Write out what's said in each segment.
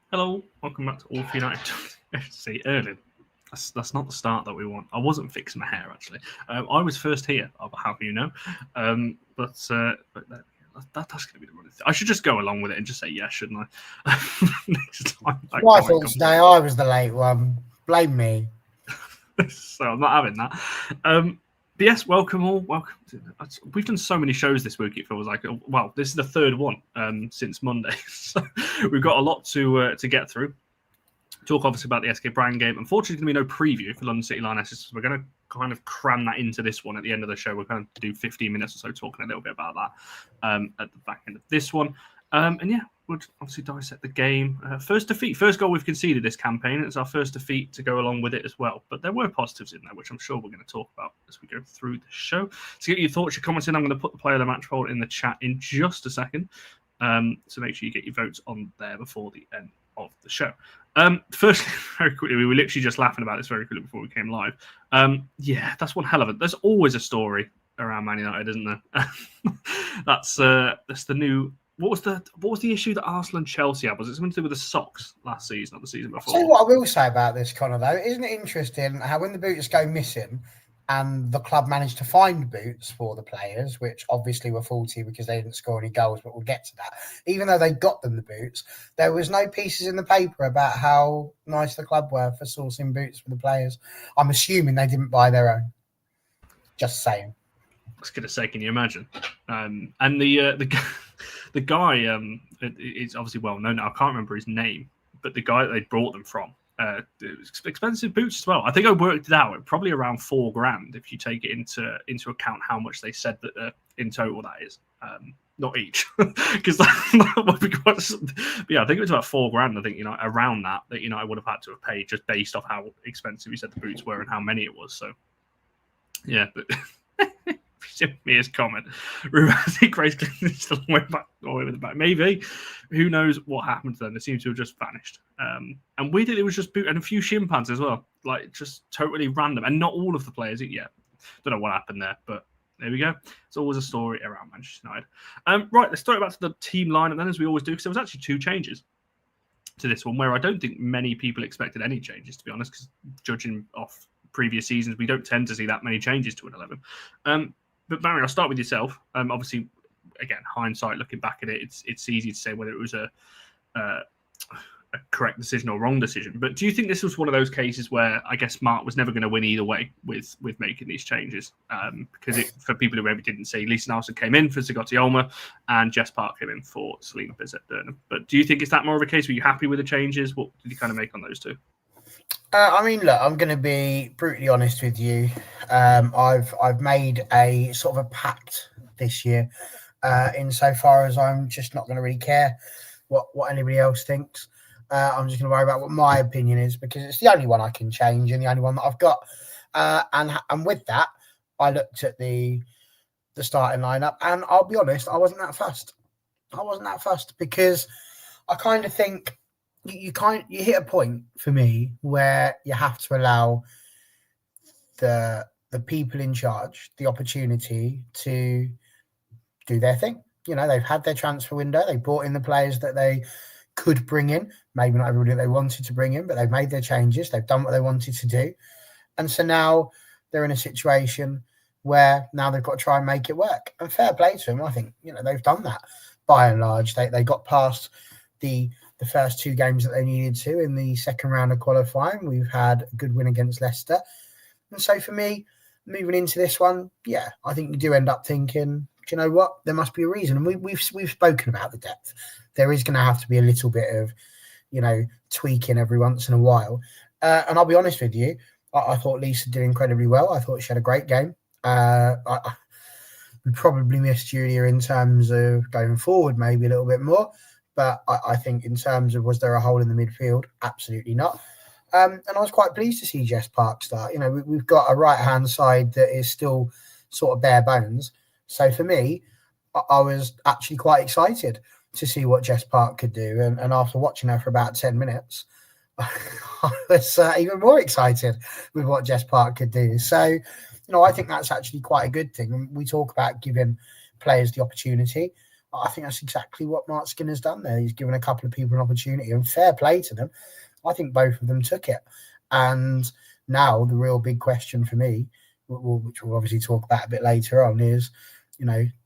Hello, welcome back to All for United FC. Erling, that's not the start that we want. I wasn't fixing my hair actually. I was first here, I'll have you know. But that's going to be the running thing. I should just go along with it and just say yes, shouldn't I? Next time. My fault today. I was the late one. Blame me. So I'm not having that. But yes, welcome all. Welcome. We've done so many shows this week. It feels like, well, this is the third one since Monday, so we've got a lot to get through. Talk obviously about the SK Brann game. Unfortunately, there's going to be no preview for London City Lionesses. So we're going to kind of cram that into this one at the end of the show. We're going to do 15 minutes or so talking a little bit about that at the back end of this one. And yeah, we'll obviously dissect the game. First defeat, first goal we've conceded this campaign. It's our first defeat to go along with it as well. But there were positives in there, which I'm sure we're going to talk about as we go through the show. To get your thoughts, your comments in, I'm going to put the player of the match poll in the chat in just a second. So make sure you get your votes on there before the end of the show. Firstly, very quickly, we were literally just laughing about this very quickly before we came live. Yeah, that's one hell of it. There's always a story around Man United, isn't there? That's the new. What was the issue that Arsenal and Chelsea had? Was it something to do with the socks last season or the season before? I'll tell you what I will say about this, Connor, though. Isn't it interesting how when the boots go missing and the club managed to find boots for the players, which obviously were faulty because they didn't score any goals, but we'll get to that. Even though they got them the boots, there was no pieces in the paper about how nice the club were for sourcing boots for the players. I'm assuming they didn't buy their own. Just saying. I was going to say, can you imagine? And the guy, it's obviously well known. I can't remember his name, but the guy that they brought them from, it was expensive boots as well. I think I worked it out. Probably around $4,000 if you take it into account how much they said that in total that is. Not each, because that would be quite. Yeah, I think it was about $4,000. I think around that I would have had to have paid just based off how expensive you said the boots were and how many it was. So yeah, but. Me his comment. Romantic Grace is still way back, all the way with the back. Maybe. Who knows what happened to them? They seem to have just vanished. And weirdly, it was just boot and a few shin pads as well. Like, just totally random. And not all of the players. Yeah. Don't know what happened there, but there we go. It's always a story around Manchester United. Right, let's throw it back to the team lineup then, as we always do, because there was actually two changes to this one, where I don't think many people expected any changes, to be honest, because judging off previous seasons, we don't tend to see that many changes to an 11. But Barry, I'll start with yourself. Obviously, again, hindsight, looking back at it, it's easy to say whether it was a correct decision or wrong decision. But do you think this was one of those cases where I guess Mark was never going to win either way with making these changes? Because for people who maybe didn't see, Lisa Nelson came in for Zagotti Olma and Jess Park came in for Selena Bizet-Burnham. But do you think it's that more of a case? Were you happy with the changes? What did you kind of make on those two? I mean, look, I'm going to be brutally honest with you. I've made a sort of a pact this year, insofar as I'm just not going to really care what anybody else thinks. I'm just going to worry about what my opinion is because it's the only one I can change and the only one that I've got. And with that, I looked at the starting lineup, and I'll be honest, I wasn't that fussed. Because I kind of think. You hit a point for me where you have to allow the people in charge the opportunity to do their thing. They've had their transfer window. They brought in the players that they could bring in. Maybe not everybody they wanted to bring in, but they've made their changes. They've done what they wanted to do. And so now they're in a situation where now they've got to try and make it work. And fair play to them. I think, they've done that by and large. They got past the first two games that they needed to in the second round of qualifying. We've had a good win against Leicester. And so for me, moving into this one, yeah, I think you do end up thinking, do you know what? There must be a reason. And we've spoken about the depth. There is going to have to be a little bit of, tweaking every once in a while. And I'll be honest with you, I thought Lisa did incredibly well. I thought she had a great game. We probably missed Julia in terms of going forward, maybe a little bit more. But I think in terms of was there a hole in the midfield? Absolutely not. And I was quite pleased to see Jess Park start. We've got a right-hand side that is still sort of bare bones. So for me, I was actually quite excited to see what Jess Park could do. And after watching her for about 10 minutes, I was even more excited with what Jess Park could do. So, I think that's actually quite a good thing. We talk about giving players the opportunity. I think that's exactly what Mark Skinner's done there. He's given a couple of people an opportunity, and fair play to them. I think both of them took it. And now the real big question for me, which we'll obviously talk about a bit later on, is,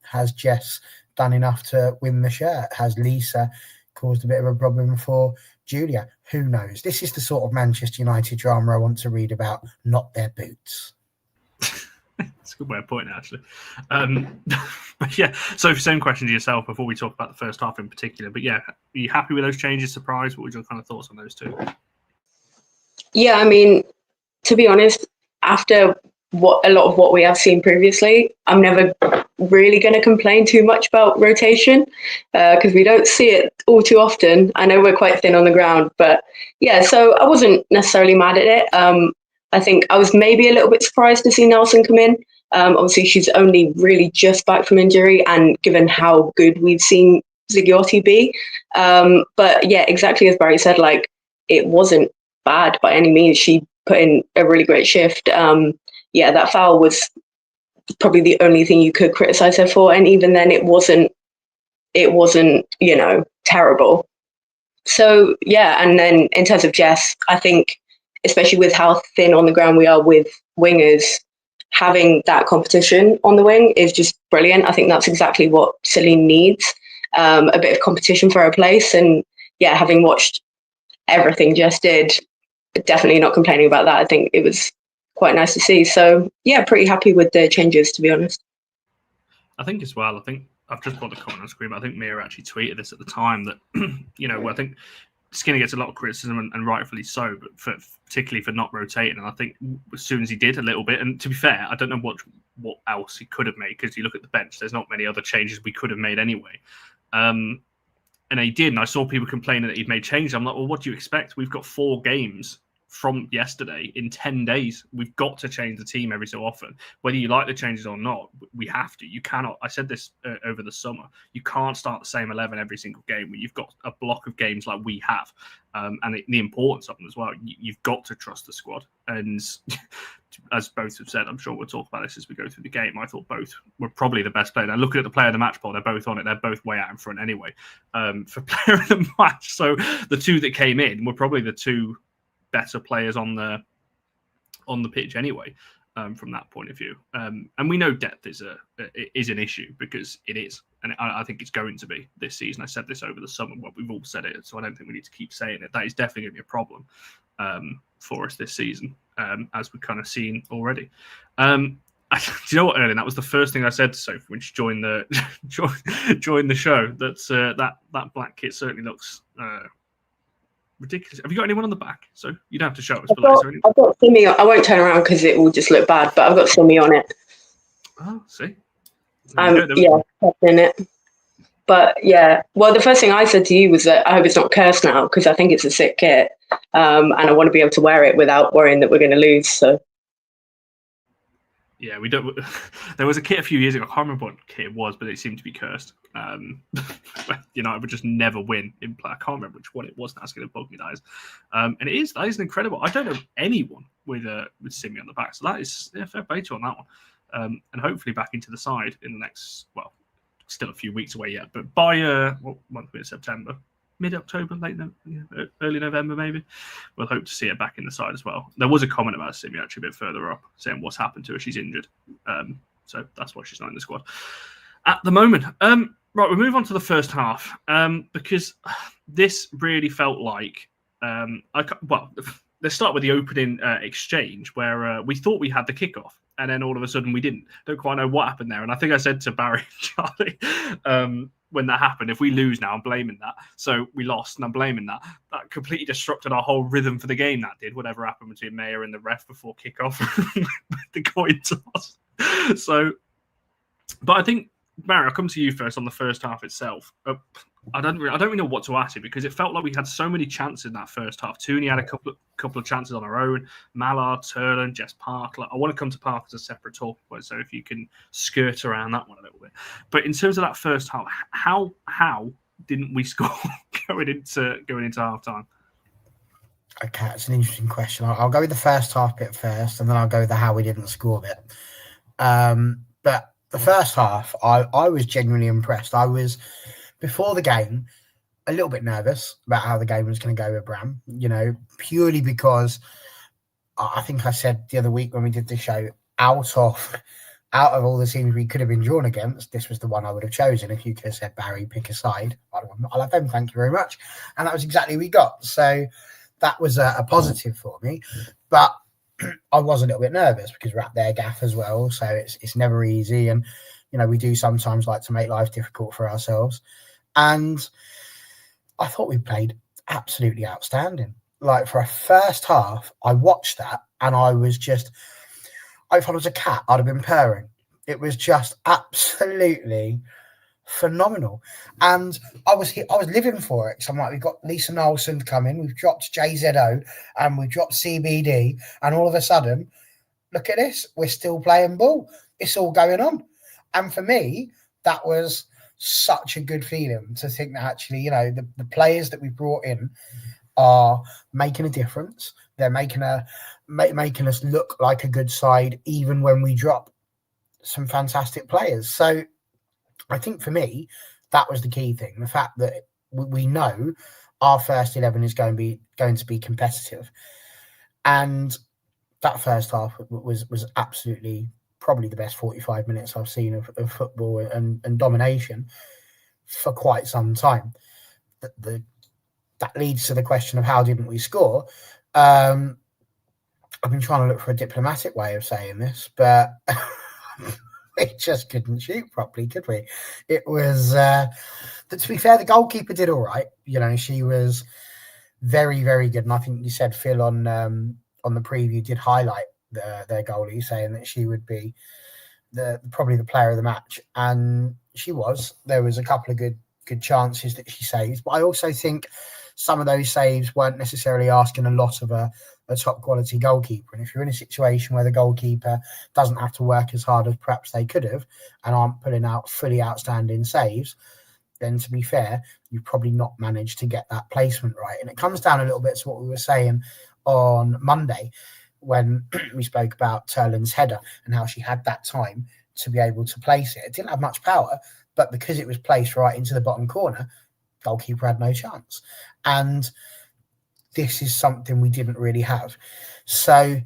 has Jess done enough to win the shirt? Has Lisa caused a bit of a problem for Julia? Who knows? This is the sort of Manchester United drama I want to read about, not their boots. That's a good way of putting it, actually. But yeah, so same question to yourself before we talk about the first half in particular. But yeah, are you happy with those changes? Surprised? What were your kind of thoughts on those two? Yeah, I mean, to be honest, after a lot of what we have seen previously, I'm never really going to complain too much about rotation because we don't see it all too often. I know we're quite thin on the ground, but yeah, so I wasn't necessarily mad at it. I think I was maybe a little bit surprised to see Nelson come in. Obviously, she's only really just back from injury, and given how good we've seen Zigiotti be. But yeah, exactly as Barry said, like, it wasn't bad by any means. She put in a really great shift. Yeah, that foul was probably the only thing you could criticize her for, and even then, it wasn't terrible. So yeah, and then in terms of Jess, I think, especially with how thin on the ground we are with wingers, having that competition on the wing is just brilliant. I think that's exactly what Celine needs, a bit of competition for her place. And yeah, having watched everything Jess did, definitely not complaining about that. I think it was quite nice to see. So yeah, pretty happy with the changes, to be honest. I think as well, I've just put the comment on screen, but I think Mia actually tweeted this at the time that, I think Skinner gets a lot of criticism, and rightfully so, but particularly for not rotating. And I think as soon as he did a little bit, and to be fair, I don't know what else he could have made, because you look at the bench, there's not many other changes we could have made anyway. And he did, and I saw people complaining that he'd made changes. I'm like, well, what do you expect? We've got 4 games from yesterday in 10 days. We've got to change the team every so often, whether you like the changes or not. We have to. You cannot. I said this over the summer. You can't start the same 11 every single game when you've got a block of games like we have, and the importance of them as well. You've got to trust the squad. And as both have said, I'm sure we'll talk about this as we go through the game. I thought both were probably the best player. Now, looking at the player of the match poll, they're both on it. They're both way out in front anyway for player of the match. So the two that came in were probably the two better players on the pitch anyway, from that point of view. And we know depth is an issue, because it is, and I think it's going to be this season. I said this over the summer. Well, we've all said it, so I don't think we need to keep saying it. That is definitely going to be a problem for us this season, as we've kind of seen already. Do you know what, Erling? That was the first thing I said to Sophie when she joined the joined the show. That black kit certainly looks ridiculous. Have you got anyone on the back? So you don't have to show us. I've got Simi. I won't turn around because it will just look bad, but I've got Simi on it. Oh, see. Yeah, in it. But yeah, well, the first thing I said to you was that I hope it's not cursed now, because I think it's a sick kit, and I want to be able to wear it without worrying that we're going to lose. So. Yeah, we don't. There was a kit a few years ago. I can't remember what kit it was, but it seemed to be cursed. Would just never win in play. I can't remember which one it was. That's going to bug me, that is. And that is incredible. I don't know anyone with Simi on the back, so that is fair play to on that one. And hopefully back into the side in the next, well, still a few weeks away yet, but by what month are we in? September? Mid-October, early November, maybe. We'll hope to see her back in the side as well. There was a comment about Simi actually a bit further up, saying what's happened to her. She's injured. So that's why she's not in the squad at the moment. Right, we'll move on to the first half, because this really felt like... let's start with the opening exchange, where we thought we had the kickoff, and then all of a sudden we didn't. Don't quite know what happened there. And I think I said to Barry and Charlie, when that happened, if we lose now, I'm blaming that. So we lost, and I'm blaming that. That completely disrupted our whole rhythm for the game, that did, whatever happened between Mayer and the ref before kickoff, the coin toss. So, but I think, Barry, I'll come to you first on the first half itself. I don't really know what to ask you, because it felt like we had so many chances in that first half. Tooney had a couple of chances on her own. Mallard, Turlen, Jess Park. I want to come to Park as a separate talk point, so if you can skirt around that one a little bit. But in terms of that first half, how didn't we score going into half time? Okay, it's an interesting question. I'll go with the first half bit first, and then I'll go with the how we didn't score bit. But the first half, I was genuinely impressed. I was, before the game, a little bit nervous about how the game was going to go with Brann, purely because I think I said the other week when we did the show, out of all the teams we could have been drawn against, this was the one I would have chosen. If you could have said, Barry, pick a side, I'll have them, thank you very much. And that was exactly what we got. So that was a positive for me. But I was a little bit nervous because we're at their gaff as well. So it's never easy. And, we do sometimes like to make life difficult for ourselves. And I thought we played absolutely outstanding. Like, for a first half, I watched that and I was just, if I was a cat, I'd have been purring. It was just absolutely phenomenal. And I was living for it. So I'm like, we've got Lisa Nolson coming, we've dropped JZO and we've dropped CBD. And all of a sudden, look at this, we're still playing ball. It's all going on. And for me, that was such a good feeling to think that actually, the players that we brought in are making a difference. They're making us look like a good side, even when we drop some fantastic players. So I think for me, that was the key thing. The fact that we know our first 11 is going to be competitive. And that first half was absolutely probably the best 45 minutes I've seen of football and domination for quite some time. That leads to the question of how didn't we score? I've been trying to look for a diplomatic way of saying this, but we just couldn't shoot properly, could we? It was, to be fair, the goalkeeper did all right. She was very, very good. And I think you said Phil on the preview did highlight their goalie, saying that she would be probably the player of the match. And she was. There was a couple of good chances that she saved. But I also think some of those saves weren't necessarily asking a lot of a top quality goalkeeper. And if you're in a situation where the goalkeeper doesn't have to work as hard as perhaps they could have and aren't putting out fully outstanding saves, then to be fair, you've probably not managed to get that placement right. And it comes down a little bit to what we were saying on Monday when we spoke about Turlin's header and how she had that time to be able to place it. It didn't have much power, but because it was placed right into the bottom corner, goalkeeper had no chance. And this is something we didn't really have. So,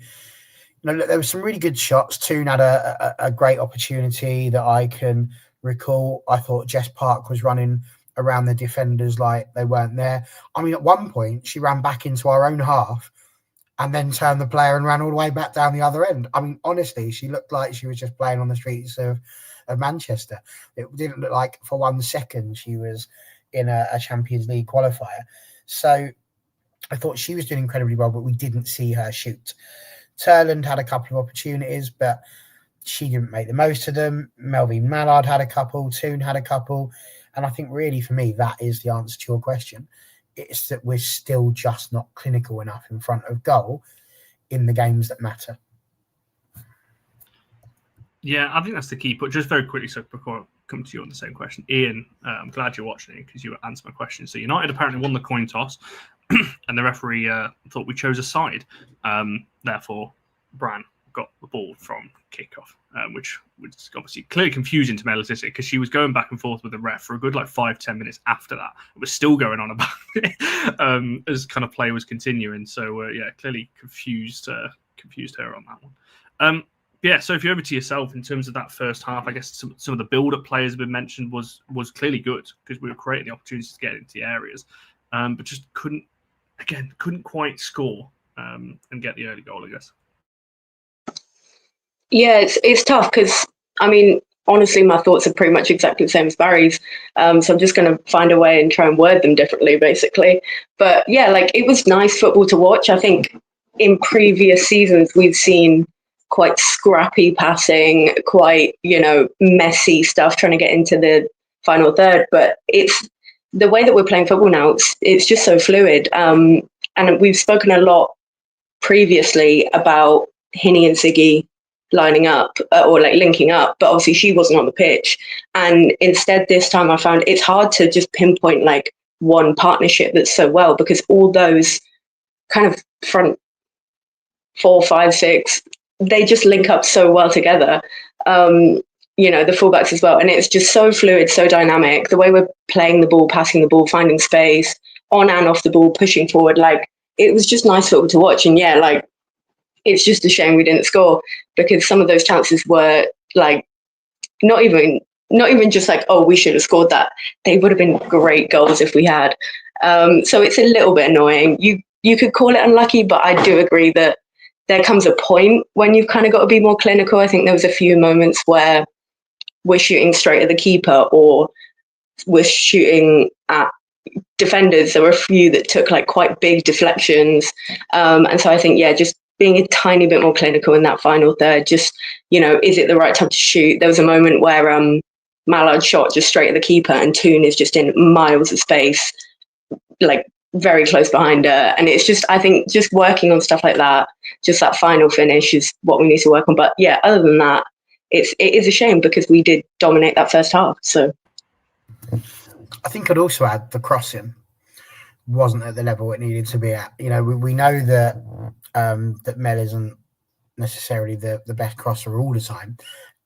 there were some really good shots. Toon had a great opportunity that I can recall. I thought Jess Park was running around the defenders like they weren't there. I mean, at one point, she ran back into our own half and then turned the player and ran all the way back down the other end. I mean, honestly, she looked like she was just playing on the streets of Manchester. It didn't look like for 1 second she was in a Champions League qualifier. So I thought she was doing incredibly well, but we didn't see her shoot. Turland had a couple of opportunities, but she didn't make the most of them. Melvin Mallard had a couple. Toon had a couple. And I think really for me, that is the answer to your question. It's that we're still just not clinical enough in front of goal in the games that matter. Yeah, I think that's the key. But just very quickly, so before I come to you on the same question, Ian, I'm glad you're watching it because you answered my question. So United apparently won the coin toss, and the referee thought we chose a side. Therefore, Brann got the ball from kickoff, which was obviously clearly confusing to Mel Letitia because she was going back and forth with the ref for a good 5-10 minutes after that. It was still going on about it as kind of play was continuing. So clearly confused her on that one. Sophie, over to yourself in terms of that first half. I guess some of the build-up players have been mentioned was clearly good because we were creating the opportunities to get into the areas, but just couldn't quite score and get the early goal, I guess. Yeah, it's tough because, I mean, honestly, my thoughts are pretty much exactly the same as Barry's. So I'm just going to find a way and try and word them differently, basically. But yeah, it was nice football to watch. I think in previous seasons, we've seen quite scrappy passing, quite, messy stuff trying to get into the final third. But it's the way that we're playing football now, it's just so fluid. And we've spoken a lot previously about Hinnie and Siggy lining up or linking up, but obviously she wasn't on the pitch. And instead this time I found it's hard to just pinpoint one partnership that's so well, because all those kind of front 4, 5, 6, they just link up so well together. the fullbacks as well. And it's just so fluid, so dynamic. The way we're playing the ball, passing the ball, finding space, on and off the ball, pushing forward. Like, it was just nice football to watch. And yeah, like, it's just a shame we didn't score, because some of those chances were like not even just like, oh, we should have scored that. They would have been great goals if we had. So it's a little bit annoying. You could call it unlucky, but I do agree that there comes a point when you've kind of got to be more clinical. I think there was a few moments where we're shooting straight at the keeper, or we're shooting at defenders. There were a few that took like quite big deflections. And so I think, yeah, just being a tiny bit more clinical in that final third, just, is it the right time to shoot? There was a moment where Mallard shot just straight at the keeper, and Toon is just in miles of space, like very close behind her. And it's just, I think, just working on stuff like that, just that final finish is what we need to work on. But yeah, other than that, it is a shame, because we did dominate that first half. So I think I'd also add the crossing wasn't at the level it needed to be at. We know that that Mel isn't necessarily the best crosser all the time,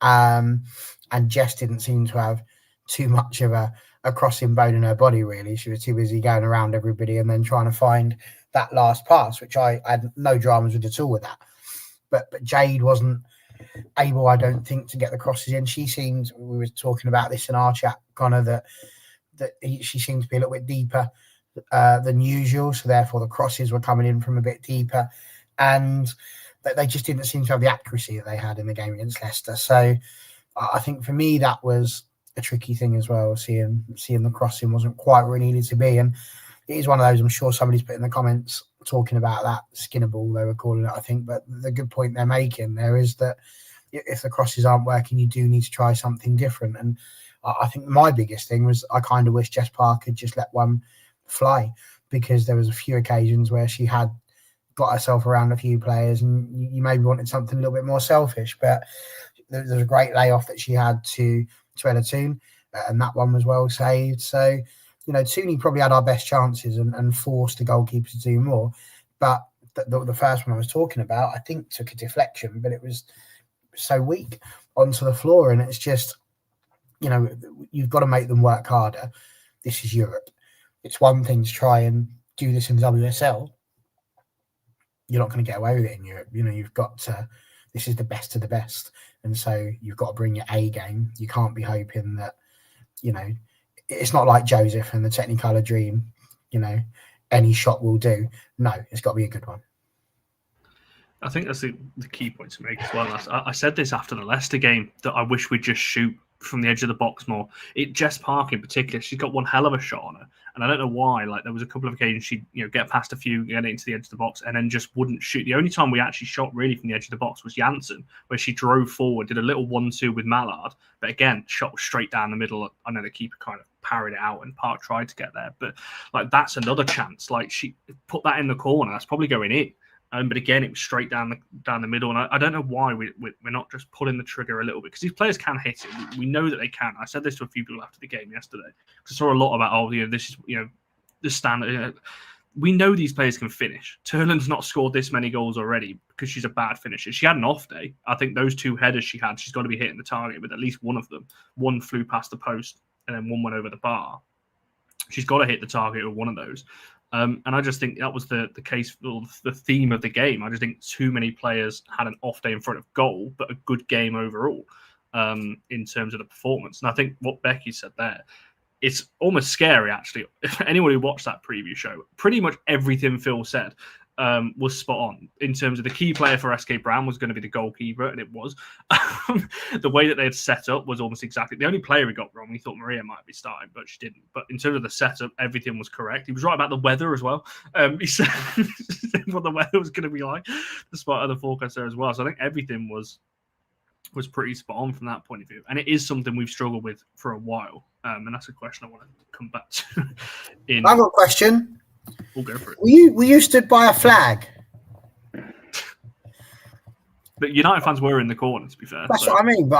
and Jess didn't seem to have too much of a crossing bone in her body, really. She was too busy going around everybody and then trying to find that last pass, which I had no dramas with at all with that. But Jade wasn't able, I don't think, to get the crosses in. She seemed, we were talking about this in our chat, Connor, that she seemed to be a little bit deeper than usual, so therefore the crosses were coming in from a bit deeper, and that they just didn't seem to have the accuracy that they had in the game against Leicester. So I think for me that was a tricky thing as well, seeing the crossing wasn't quite where it needed to be. And it is one of those, I'm sure somebody's put in the comments talking about that skinner ball, they were calling it, I think, but the good point they're making there is that if the crosses aren't working, you do need to try something different. And I think my biggest thing was I kind of wish Jess Park had just let one fly, because there was a few occasions where she had got herself around a few players, and you maybe wanted something a little bit more selfish. But there's a great layoff that she had to Ella Toon, and that one was well saved. So, Tooney probably had our best chances and forced the goalkeeper to do more. But the first one I was talking about, I think, took a deflection, but it was so weak onto the floor. And it's just, you've got to make them work harder. This is Europe. It's one thing to try and do this in WSL. You're not going to get away with it in Europe. You've got to, this is the best of the best. And so you've got to bring your A game. You can't be hoping that, it's not like Joseph and the Technicolor Dream, any shot will do. No, it's got to be a good one. I think that's the key point to make as well. I said this after the Leicester game, that I wish we'd just shoot from the edge of the box more. Jess Park in particular, she's got one hell of a shot on her, and I don't know why. Like, there was a couple of occasions she'd get past a few, get into the edge of the box, and then just wouldn't shoot. The only time we actually shot really from the edge of the box was Janssen, where she drove forward, did a little 1-2 with Mallard, but again, shot straight down the middle. I know the keeper kind of parried it out, and Park tried to get there, but like, that's another chance. Like, she put that in the corner, that's probably going in. But again, it was straight down the middle, and I don't know why we're not just pulling the trigger a little bit, because these players can hit it. We know that they can. I said this to a few people after the game yesterday, because I saw a lot about this is the standard. We know these players can finish. Turland's not scored this many goals already because she's a bad finisher. She had an off day. I think those two headers she had, she's got to be hitting the target with at least one of them. One flew past the post, and then one went over the bar. She's got to hit the target with one of those. And I just think that was the case, or the theme of the game. I just think too many players had an off day in front of goal, but a good game overall in terms of the performance. And I think what Becky said there, it's almost scary, actually. If anyone who watched that preview show, pretty much everything Phil said was spot on in terms of the key player for SK Brann was going to be the goalkeeper, and it was. The way that they had set up was almost exactly the only player he got wrong. He thought Maria might be starting, but she didn't. But in terms of the setup, everything was correct. He was right about the weather as well. He said what the weather was going to be like, despite other forecasts there as well. So I think everything was pretty spot on from that point of view, and it is something we've struggled with for a while. And that's a question I want to come back to. I've got a question. We'll go for it. Were you stood by a flag? But United fans were in the corner, to be fair. That's what I mean. But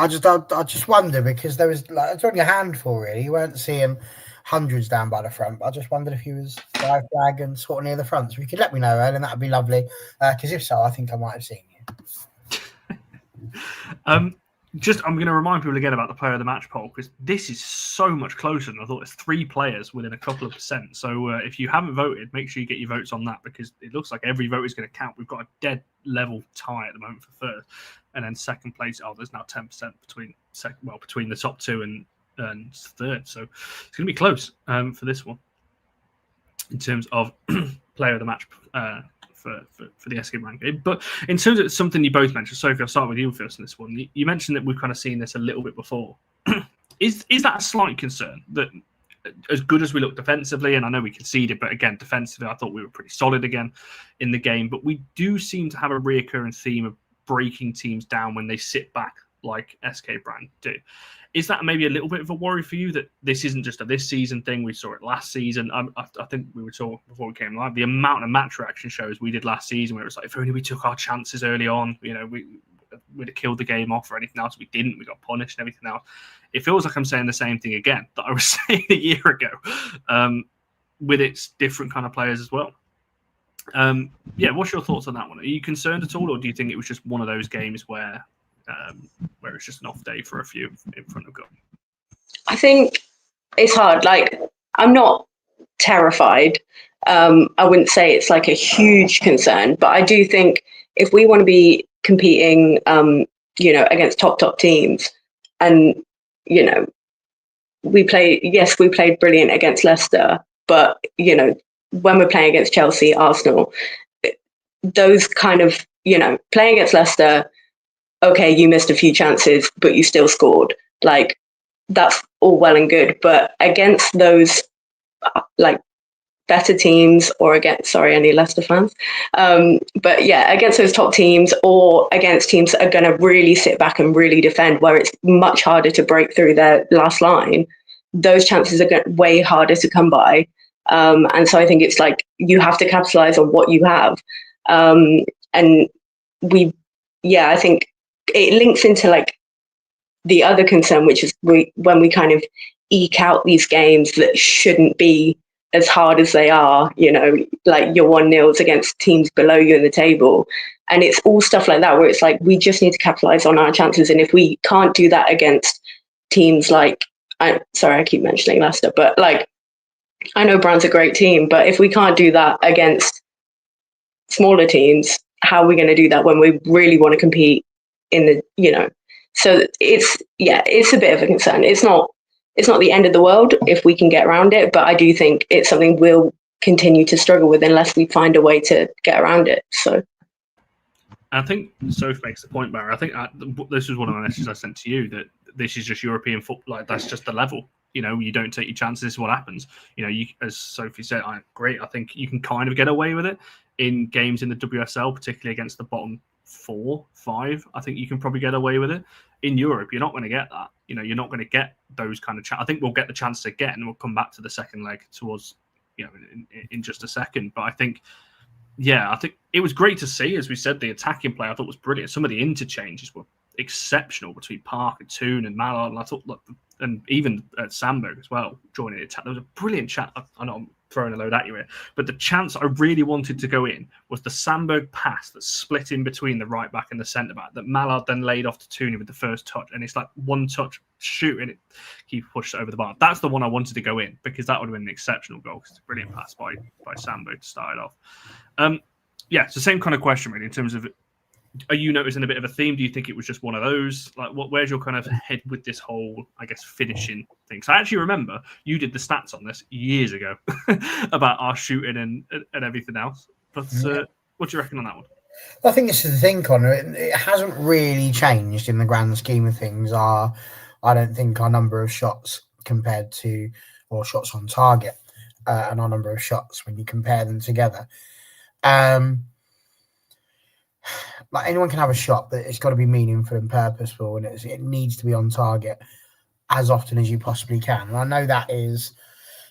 I just wonder, because there was it's only a handful really. You weren't seeing hundreds down by the front. But I just wondered if he was by a flag and sort of near the front. So if you could let me know, Ellen, that'd be lovely. Because if so, I think I might have seen you. I'm going to remind people again about the player of the match poll, because this is so much closer than I thought. It's 3 players within a couple of percent. So if you haven't voted, make sure you get your votes on that, because it looks like every vote is going to count. We've got a dead level tie at the moment for third, and then second place. There's now 10% between the top 2 and third. So it's going to be close for this one in terms of player of the match for the SK Brann game. But in terms of something you both mentioned, Sophie, I'll start with you first in this one. You mentioned that we've kind of seen this a little bit before. Is that a slight concern that, as good as we look defensively, and I know we conceded, but again, defensively, I thought we were pretty solid again in the game, but we do seem to have a reoccurring theme of breaking teams down when they sit back like SK Brann do. Is that maybe a little bit of a worry for you, that this isn't just a this season thing? We saw it last season. I think we were talking before we came live, the amount of match reaction shows we did last season where it was like, if only we took our chances early on, we'd have killed the game off or anything else. We didn't. We got punished and everything else. It feels like I'm saying the same thing again that I was saying a year ago, with its different kind of players as well. What's your thoughts on that one? Are you concerned at all, or do you think it was just one of those games where it's just an off day for a few in front of goal? I think it's hard. Like, I'm not terrified. I wouldn't say it's like a huge concern, but I do think if we want to be competing, against top teams, and we played brilliant against Leicester, but when we're playing against Chelsea, Arsenal, those kind of playing against Leicester. Okay, you missed a few chances, but you still scored. Like, that's all well and good. But against those better teams, or any Leicester fans. Against those top teams, or against teams that are going to really sit back and really defend, where it's much harder to break through their last line, those chances are way harder to come by. And so I think it's like, you have to capitalize on what you have. I think it links into like the other concern, which is when we kind of eke out these games that shouldn't be as hard as they are, like your 1-0s against teams below you in the table. And it's all stuff like that, where it's like, we just need to capitalize on our chances. And if we can't do that against teams like, I keep mentioning Leicester, but like, I know Brann's a great team, but if we can't do that against smaller teams, how are we going to do that when we really want to compete in the, so it's a bit of a concern. It's not the end of the world if we can get around it, but I do think it's something we'll continue to struggle with unless we find a way to get around it. So I think Soph makes the point, Barry. I think this was one of the messages I sent to you, that this is just European football. Like, that's just the level. You don't take your chances. This is what happens. As Sophie said, I think you can kind of get away with it in games in the WSL, particularly against the bottom 4, 5. I think you can probably get away with it. In Europe, you're not going to get that. You're not going to get those kind of chances. I think we'll get the chance again, and we'll come back to the second leg towards, in just a second. But I think it was great to see, as we said, the attacking play I thought was brilliant. Some of the interchanges were exceptional between Park and Toon and Mallard, and I thought, and even Sandberg as well joining the attack. There was a brilliant chat. I know I'm throwing a load at you here, but the chance I really wanted to go in was the Sandberg pass that split in between the right back and the centre back that Mallard then laid off to Tooney with the first touch, and it's like one touch shoot and he pushed it over the bar. That's the one I wanted to go in, because that would have been an exceptional goal, because it's a brilliant pass by Sandberg to start it off. It's the same kind of question really in terms of, are you noticing a bit of a theme? Do you think it was just one of those? Like, where's your kind of head with this whole, I guess, finishing thing? So I actually remember you did the stats on this years ago about our shooting and everything else. But what do you reckon on that one? I think this is the thing, Connor. It hasn't really changed in the grand scheme of things. I don't think our number of shots compared to, or shots on target, and our number of shots when you compare them together. Like, anyone can have a shot, but it's got to be meaningful and purposeful, and it needs to be on target as often as you possibly can. And I know that is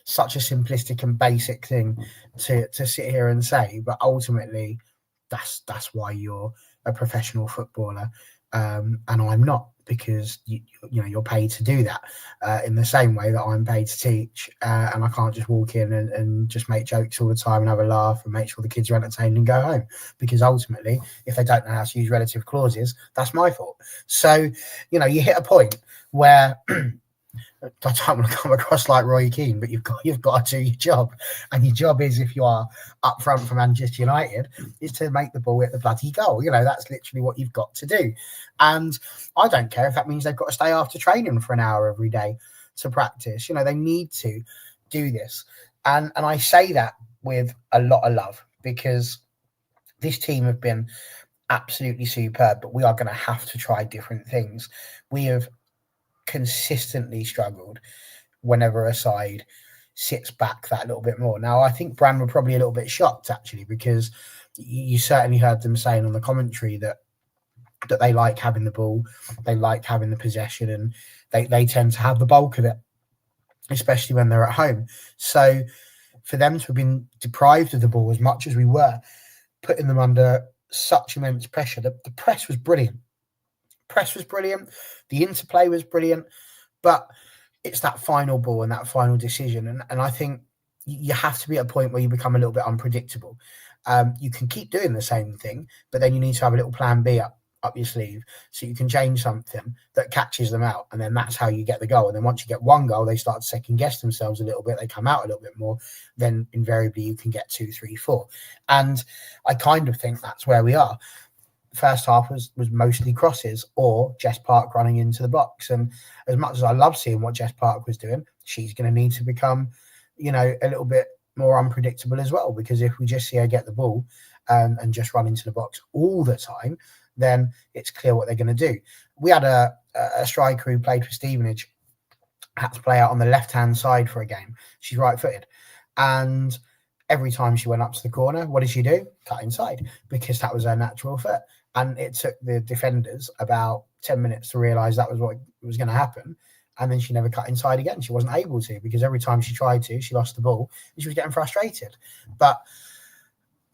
such a simplistic and basic thing to sit here and say, but ultimately that's why you're a professional footballer, and I'm not, because you're paid to do that in the same way that I'm paid to teach, and I can't just walk in and just make jokes all the time and have a laugh and make sure the kids are entertained and go home, because ultimately if they don't know how to use relative clauses, that's my fault. So you hit a point where I don't want to come across like Roy Keane, but you've got to do your job, and your job is, if you are up front for Manchester United, is to make the ball hit the bloody goal. That's literally what you've got to do. And I don't care if that means they've got to stay after training for an hour every day to practice. They need to do this, and I say that with a lot of love, because this team have been absolutely superb, but we are going to have to try different things. We have consistently struggled whenever a side sits back that little bit more. Now, I think Brann were probably a little bit shocked, actually, because you certainly heard them saying on the commentary that they like having the ball, they like having the possession, and they tend to have the bulk of it, especially when they're at home. So for them to have been deprived of the ball as much as we were, putting them under such immense pressure, the press was brilliant. The interplay was brilliant, but it's that final ball and that final decision. And I think you have to be at a point where you become a little bit unpredictable. You can keep doing the same thing, but then you need to have a little plan B up your sleeve, so you can change something that catches them out. And then that's how you get the goal. And then once you get one goal, they start to second guess themselves a little bit. They come out a little bit more. Then invariably you can get 2, 3, 4. And I kind of think that's where we are. First half was mostly crosses or Jess Park running into the box. And as much as I love seeing what Jess Park was doing, she's going to need to become, a little bit more unpredictable as well. Because if we just see her get the ball and just run into the box all the time, then it's clear what they're going to do. We had a striker who played for Stevenage, had to play out on the left-hand side for a game. She's right-footed. And every time she went up to the corner, what did she do? Cut inside, because that was her natural foot. And it took the defenders about 10 minutes to realise that was what was going to happen. And then she never cut inside again. She wasn't able to, because every time she tried to, she lost the ball and she was getting frustrated. But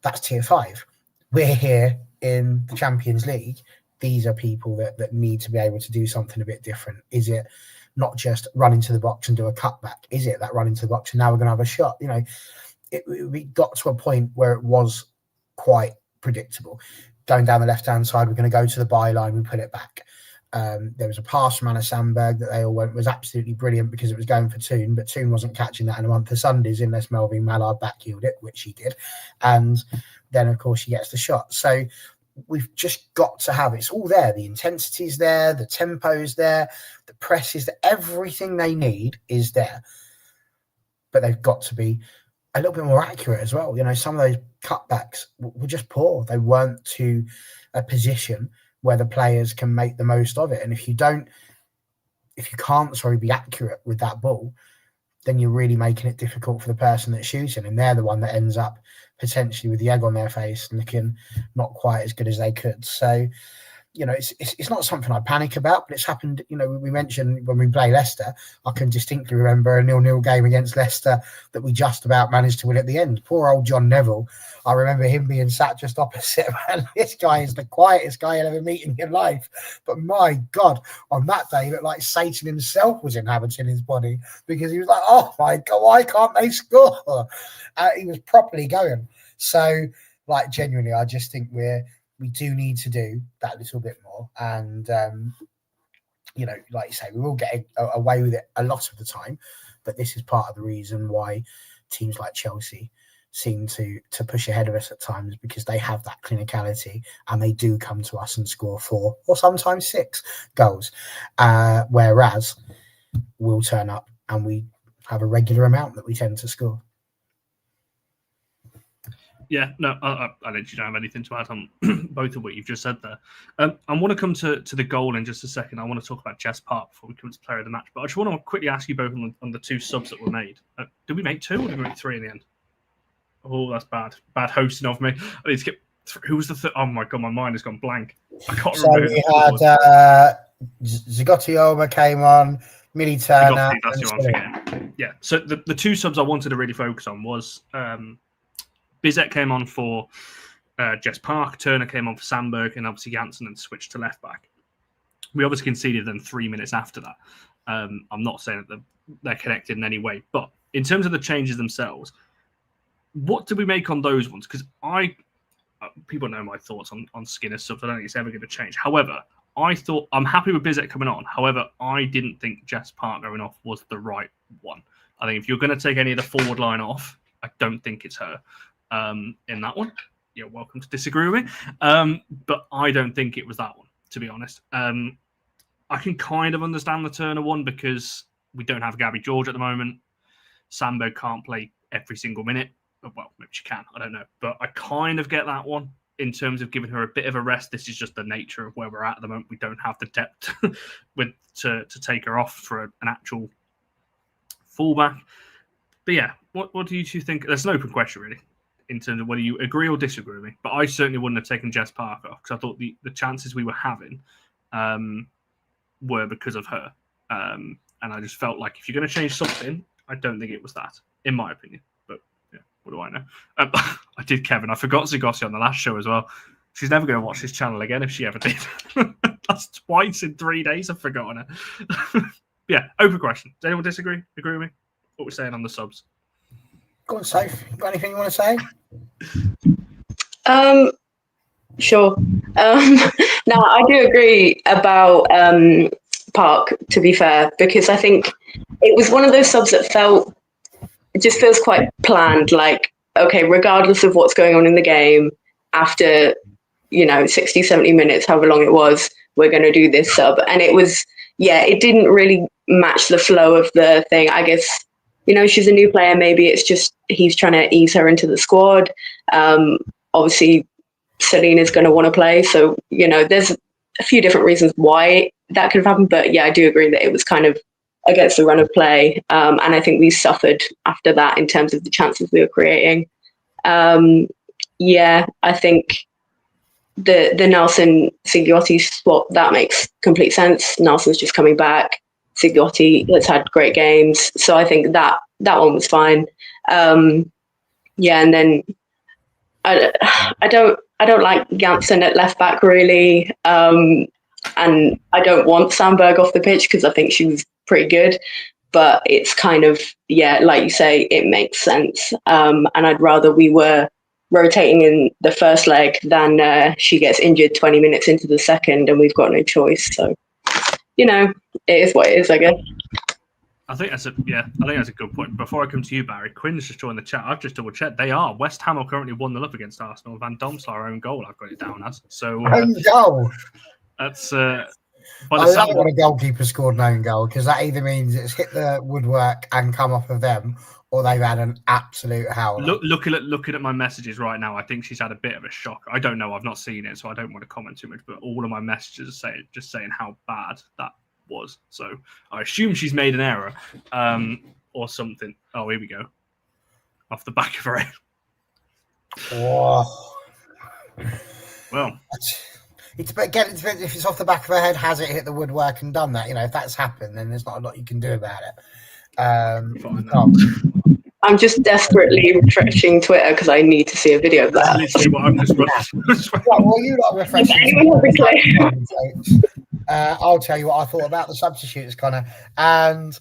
that's tier 5. We're here in the Champions League. These are people that need to be able to do something a bit different. Is it not just run into the box and do a cutback? Is it that run into the box and now we're going to have a shot? We got to a point where it was quite predictable. Going down the left-hand side, we're going to go to the byline, we put it back. There was a pass from Anna Sandberg that they all went was absolutely brilliant, because it was going for Toon, but Toon wasn't catching that in a month of Sundays unless Melvin Mallard backheeled it, which he did. And then, of course, she gets the shot. So we've just got to have it's all there. The intensity's there, the tempo's there, the press is there. Everything they need is there. But they've got to be a little bit more accurate as well. Some of those cutbacks were just poor. They weren't to a position where the players can make the most of it. And if you can't be accurate with that ball, then you're really making it difficult for the person that's shooting. And they're the one that ends up potentially with the egg on their face, looking not quite as good as they could. So, it's not something I panic about, but it's happened. We mentioned when we play Leicester, I can distinctly remember a 0-0 game against Leicester that we just about managed to win at the end. Poor old John Neville. I remember him being sat just opposite. Man, this guy is the quietest guy you'll ever meet in your life. But my God, on that day, it looked like Satan himself was inhabiting his body, because he was like, oh my God, why can't they score? He was properly going. So, genuinely, I just think we do need to do that little bit more. And, like you say, we will get away with it a lot of the time. But this is part of the reason why teams like Chelsea seem to push ahead of us at times, because they have that clinicality and they do come to us and score 4 or sometimes 6 goals. Whereas we'll turn up and we have a regular amount that we tend to score. Yeah, no, I literally don't have anything to add on both of what you've just said there. I want to come to the goal in just a second. I want to talk about Jess Park before we come to player of the match. But I just want to quickly ask you both on the 2 subs that were made. Did we make 2 or did we make 3 in the end? Oh, that's bad. Bad hosting of me. I need to get... Who was the third? Oh, my God, my mind has gone blank. I can't remember. So we had Zagotioma came on, Millie Turner. That's who I'm forgetting. Yeah, so the 2 subs I wanted to really focus on was... Bizet came on for Jess Park, Turner came on for Sandberg, and obviously Janssen and switched to left back. We obviously conceded them 3 minutes after that. I'm not saying that they're connected in any way, but in terms of the changes themselves, what do we make on those ones? Because people know my thoughts on Skinner stuff. I don't think it's ever going to change. However, I'm happy with Bizet coming on. However, I didn't think Jess Park going off was the right one. I think if you're going to take any of the forward line off, I don't think it's her in that one. You're welcome to disagree with me. But I don't think it was that one, to be honest. I can kind of understand the Turner one because we don't have Gabby George at the moment. Sambo can't play every single minute. Well, maybe she can. I don't know. But I kind of get that one in terms of giving her a bit of a rest. This is just the nature of where we're at the moment. We don't have the depth to take her off for an actual fullback. But yeah, what do you two think? That's an open question, really, in terms of whether you agree or disagree with me. But I certainly wouldn't have taken Jess Park off because I thought the chances we were having were because of her. And I just felt like if you're going to change something, I don't think it was that, in my opinion. But yeah, what do I know? I did, Kevin. I forgot Zagossi on the last show as well. She's never going to watch this channel again if she ever did. That's twice in 3 days. I've forgotten her. Yeah, open question. Does anyone disagree? Agree with me? What we're saying on the subs? Go on, Soph. You got anything you want to say? Sure. Now, I do agree about Park, to be fair, because I think it was one of those subs that it just feels quite planned. Like, okay, regardless of what's going on in the game, after, 60, 70 minutes, however long it was, we're going to do this sub. And it was, it didn't really match the flow of the thing. I guess, she's a new player. Maybe it's just he's trying to ease her into the squad. Obviously, Selena's going to want to play. So, there's a few different reasons why that could have happened. But yeah, I do agree that it was kind of against the run of play. And I think we suffered after that in terms of the chances we were creating. I think the Nelson Sigiotti swap, that makes complete sense. Nelson's just coming back. Sigiotti has had great games. So I think that one was fine. And then I don't like Janssen at left back really. And I don't want Sandberg off the pitch because I think she was pretty good. But it's kind of, like you say, it makes sense. And I'd rather we were rotating in the first leg than she gets injured 20 minutes into the second and we've got no choice. So, it is what it is, I guess. I think that's a good point. Before I come to you, Barry, Quinn's just joined the chat. I've just double checked. They are. West Ham are currently 1-0 up against Arsenal. Van Domslar own goal. I've got it down as. So own goal. That's. I love when a goalkeeper scored an own goal because that either means it's hit the woodwork and come off of them, or they've had an absolute howler. Looking at my messages right now, I think she's had a bit of a shock. I don't know. I've not seen it, so I don't want to comment too much. But all of my messages are saying how bad that was. So I assume she's made an error or something. Oh, here we go. Off the back of her head. Whoa. Well, it depends if it's off the back of her head. Has it hit the woodwork and done that? If that's happened, then there's not a lot you can do about it. I'm just desperately refreshing Twitter because I need to see a video of that. That's literally what I'm just well, you lot refreshing. I'll tell you what I thought about the substitutes, Connor. And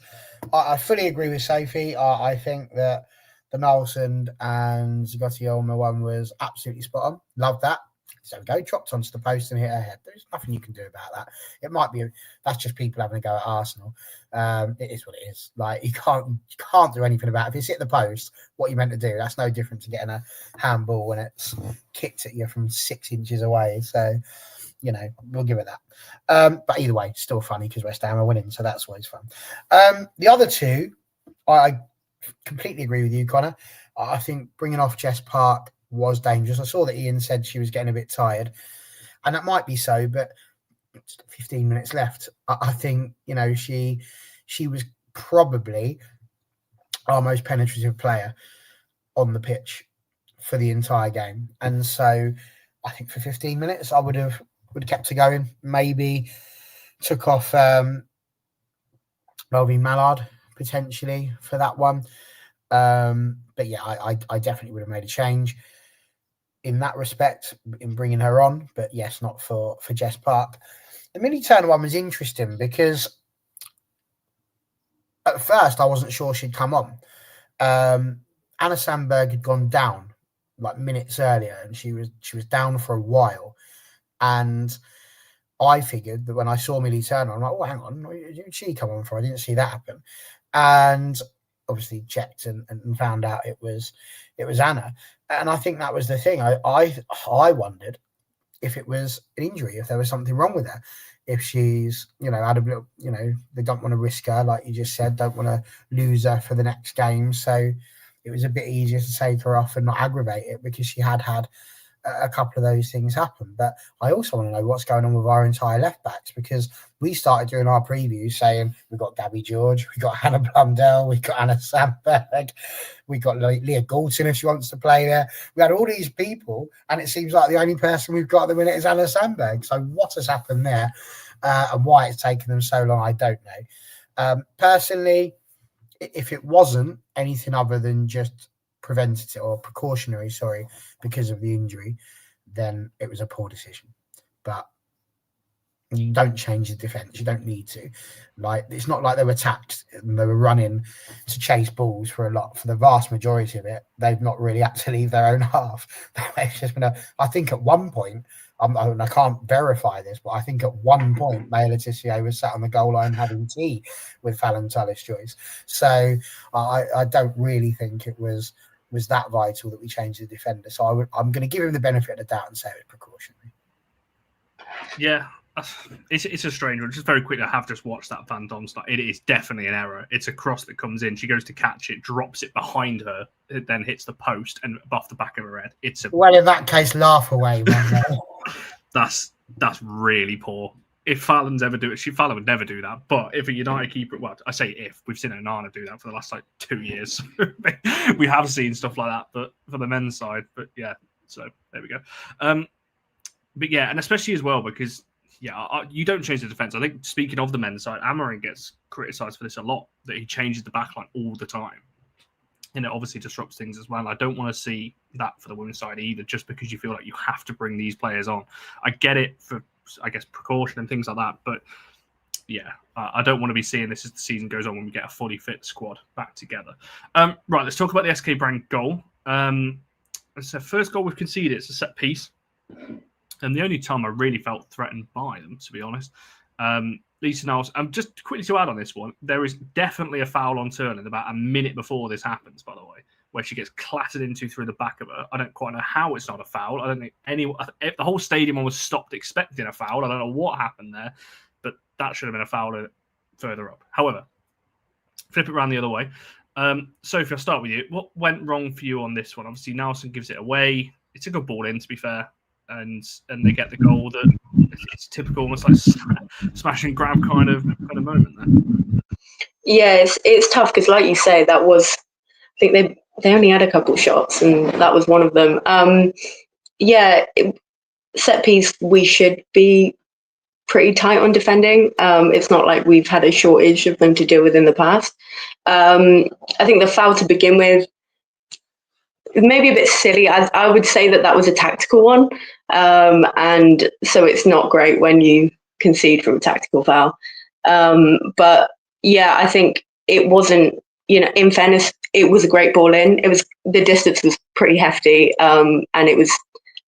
I fully agree with Sophie. I think that the Nelson and Zagossi Olma one was absolutely spot on. Love that. So go, dropped onto the post and hit her head. There's nothing you can do about that. It might be that's just people having a go at Arsenal. It is what it is. Like you can't do anything about it. If it's hit the post, what you meant to do, that's no different to getting a handball when it's kicked at you from 6 inches away. So, we'll give it that. But either way, still funny because West Ham are winning, so that's always fun. The other two, I completely agree with you, Connor. I think bringing off Jess Park was dangerous. I saw that Ian said she was getting a bit tired, and that might be so, but 15 minutes left. I think, she was probably our most penetrative player on the pitch for the entire game. And so I think for 15 minutes, I would have kept her going. Maybe took off Melvin Mallard potentially for that one. But yeah, I definitely would have made a change in that respect in bringing her on. But yes, not for Jess Park. The Millie Turner one was interesting because at first I wasn't sure she'd come on. Anna Sandberg had gone down like minutes earlier, and she was down for a while. And I figured that when I saw Millie Turner, I'm like, oh, hang on, did she come on for? I didn't see that happen. And obviously checked and found out it was Anna. And I think that was the thing. I wondered if it was an injury, if there was something wrong with her, if she's, had a bit, they don't want to risk her, like you just said, don't want to lose her for the next game. So it was a bit easier to take her off and not aggravate it, because she had a couple of those things happen. But I also want to know what's going on with our entire left backs, because we started doing our previews saying we've got Gabby George, we've got Hannah Blundell, we've got Anna Sandberg, we've got Leah Galton if she wants to play there. We had all these people, and it seems like the only person we've got at the minute is Anna Sandberg. So what has happened there, and why it's taken them so long, I don't know. Personally, if it wasn't anything other than just preventative or precautionary, because of the injury, then it was a poor decision. But you don't change the defence. You don't need to. Like, it's not like they were taxed and they were running to chase balls for the vast majority of it. They've not really had to leave their own half. It's just been I think at one point, I can't verify this, but I think at one point, Maya Letitia was sat on the goal line having tea with Fallon Tullis-Joyce. So I don't really think it was that vital that we changed the defender. So I'm going to give him the benefit of the doubt and say it was precautionary. Yeah, it's a strange one. Just very quickly, I have just watched that Van Dom start. It is definitely an error. It's a cross that comes in. She goes to catch it, drops it behind her, it then hits the post and off the back of her head. Well, in that case, laugh away. That's really poor. If Fallon's ever do it, Fallon would never do that. But if a United keeper, well, I say if, we've seen Onana do that for the last 2 years. We have seen stuff like that, but for the men's side. But yeah, so there we go. But yeah, and especially as well because you don't change the defense. I think speaking of the men's side, Amorim gets criticised for this a lot, that he changes the backline all the time. And it obviously disrupts things as well. I don't want to see that for the women's side either, just because you feel like you have to bring these players on. I get it for, I guess, precaution and things like that. But yeah, I don't want to be seeing this as the season goes on when we get a fully fit squad back together. Right, let's talk about the SK Brann goal. It's the first goal we've conceded. It's a set piece. And the only time I really felt threatened by them, to be honest. Lisa Niles, just quickly to add on this one, there is definitely a foul on Turner about a minute before this happens, by the way, where she gets clattered into through the back of her. I don't quite know how it's not a foul. I don't think the whole stadium was stopped expecting a foul. I don't know what happened there, but that should have been a foul further up. However, flip it around the other way. Sophie, I'll start with you. What went wrong for you on this one? Obviously, Nelson gives it away. It's a good ball in, to be fair. And they get the goal. That it's typical, almost like smash and grab kind of moment there. Yeah, it's tough because, like you say, that was, I think they only had a couple shots, and that was one of them. Set piece, we should be pretty tight on defending. It's not like we've had a shortage of them to deal with in the past. I think the foul to begin with, maybe a bit silly. I would say that was a tactical one. And so it's not great when you concede from a tactical foul. But yeah, I think it wasn't, in fairness, it was a great ball in. The distance was pretty hefty, and it was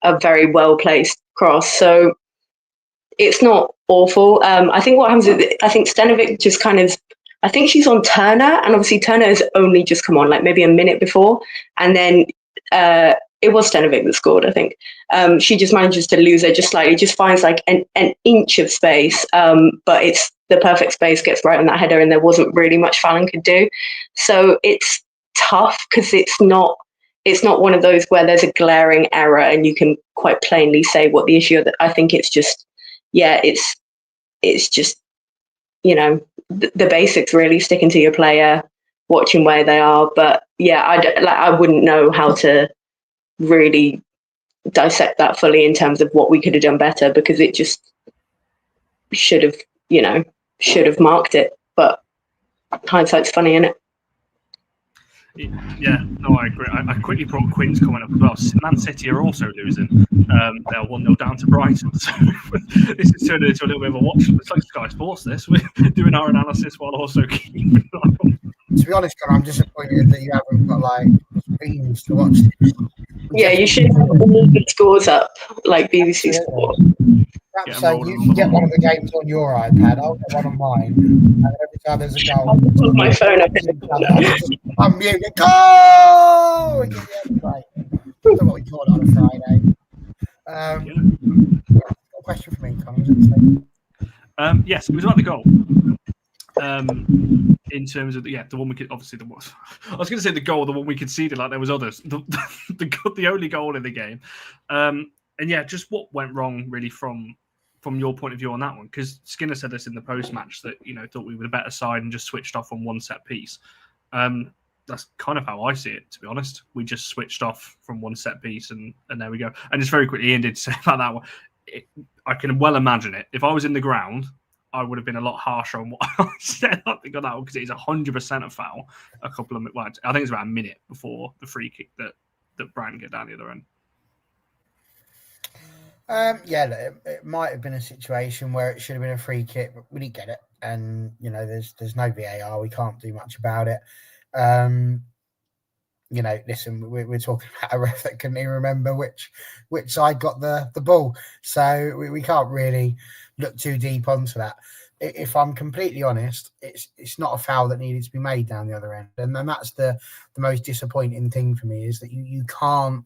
a very well-placed cross. So it's not awful. I think what happens is, I think Stenovic just I think she's on Turner, and obviously Turner has only just come on, like maybe a minute before, and then it was Stenovic that scored, I think. She just manages to lose her just slightly, just finds like an inch of space, but it's the perfect space, gets right on that header, and there wasn't really much Fallon could do. So it's tough because it's not one of those where there's a glaring error and you can quite plainly say what the issue is. I think it's just, it's just, the basics, really, sticking to your player, watching where they are. But yeah, I wouldn't know how to really dissect that fully in terms of what we could have done better, because it just should have marked it. But hindsight's funny, isn't it? Yeah, no, I agree. I quickly brought Quinn's comment up as well. Man City are also losing. They're 1-0 down to Brighton. So this is turning into a little bit of a watch. It's like Sky Sports, this. We're doing our analysis while also keeping on. To be honest, Connor, I'm disappointed that you haven't got like streams to watch this. Yeah, you should have all the scores up, like BBC Sport. Get 'em So rolling you on the get ball. one of the games on your iPad, I'll get one on mine. And every time there's a goal, I'll put my phone up in I can just unmute it. Go! And give you a break. That's what we call it on a Friday. Got a question for me, Connor. Yes, it was about the goal. In terms of the one we could obviously I was going to say the goal, the one we conceded, like there was others. The only goal in the game, and yeah, just what went wrong really from your point of view on that one, because Skinner said this in the post match that thought we were the better side and just switched off on one set piece. That's kind of how I see it, to be honest. We just switched off from one set piece and there we go. And just very quickly, Ian did say about that one. I can well imagine it. If I was in the ground, I would have been a lot harsher on what I said. I think on that one, because it is 100% a foul. I think it's about a minute before the free kick that Brann get down the other end. It might have been a situation where it should have been a free kick, but we didn't get it. And there's no VAR. We can't do much about it. Listen, we're talking about a ref that couldn't even remember which side got the ball. So we can't really look too deep onto that. If I'm completely honest, it's not a foul that needed to be made down the other end. And then that's the most disappointing thing for me, is that you can't.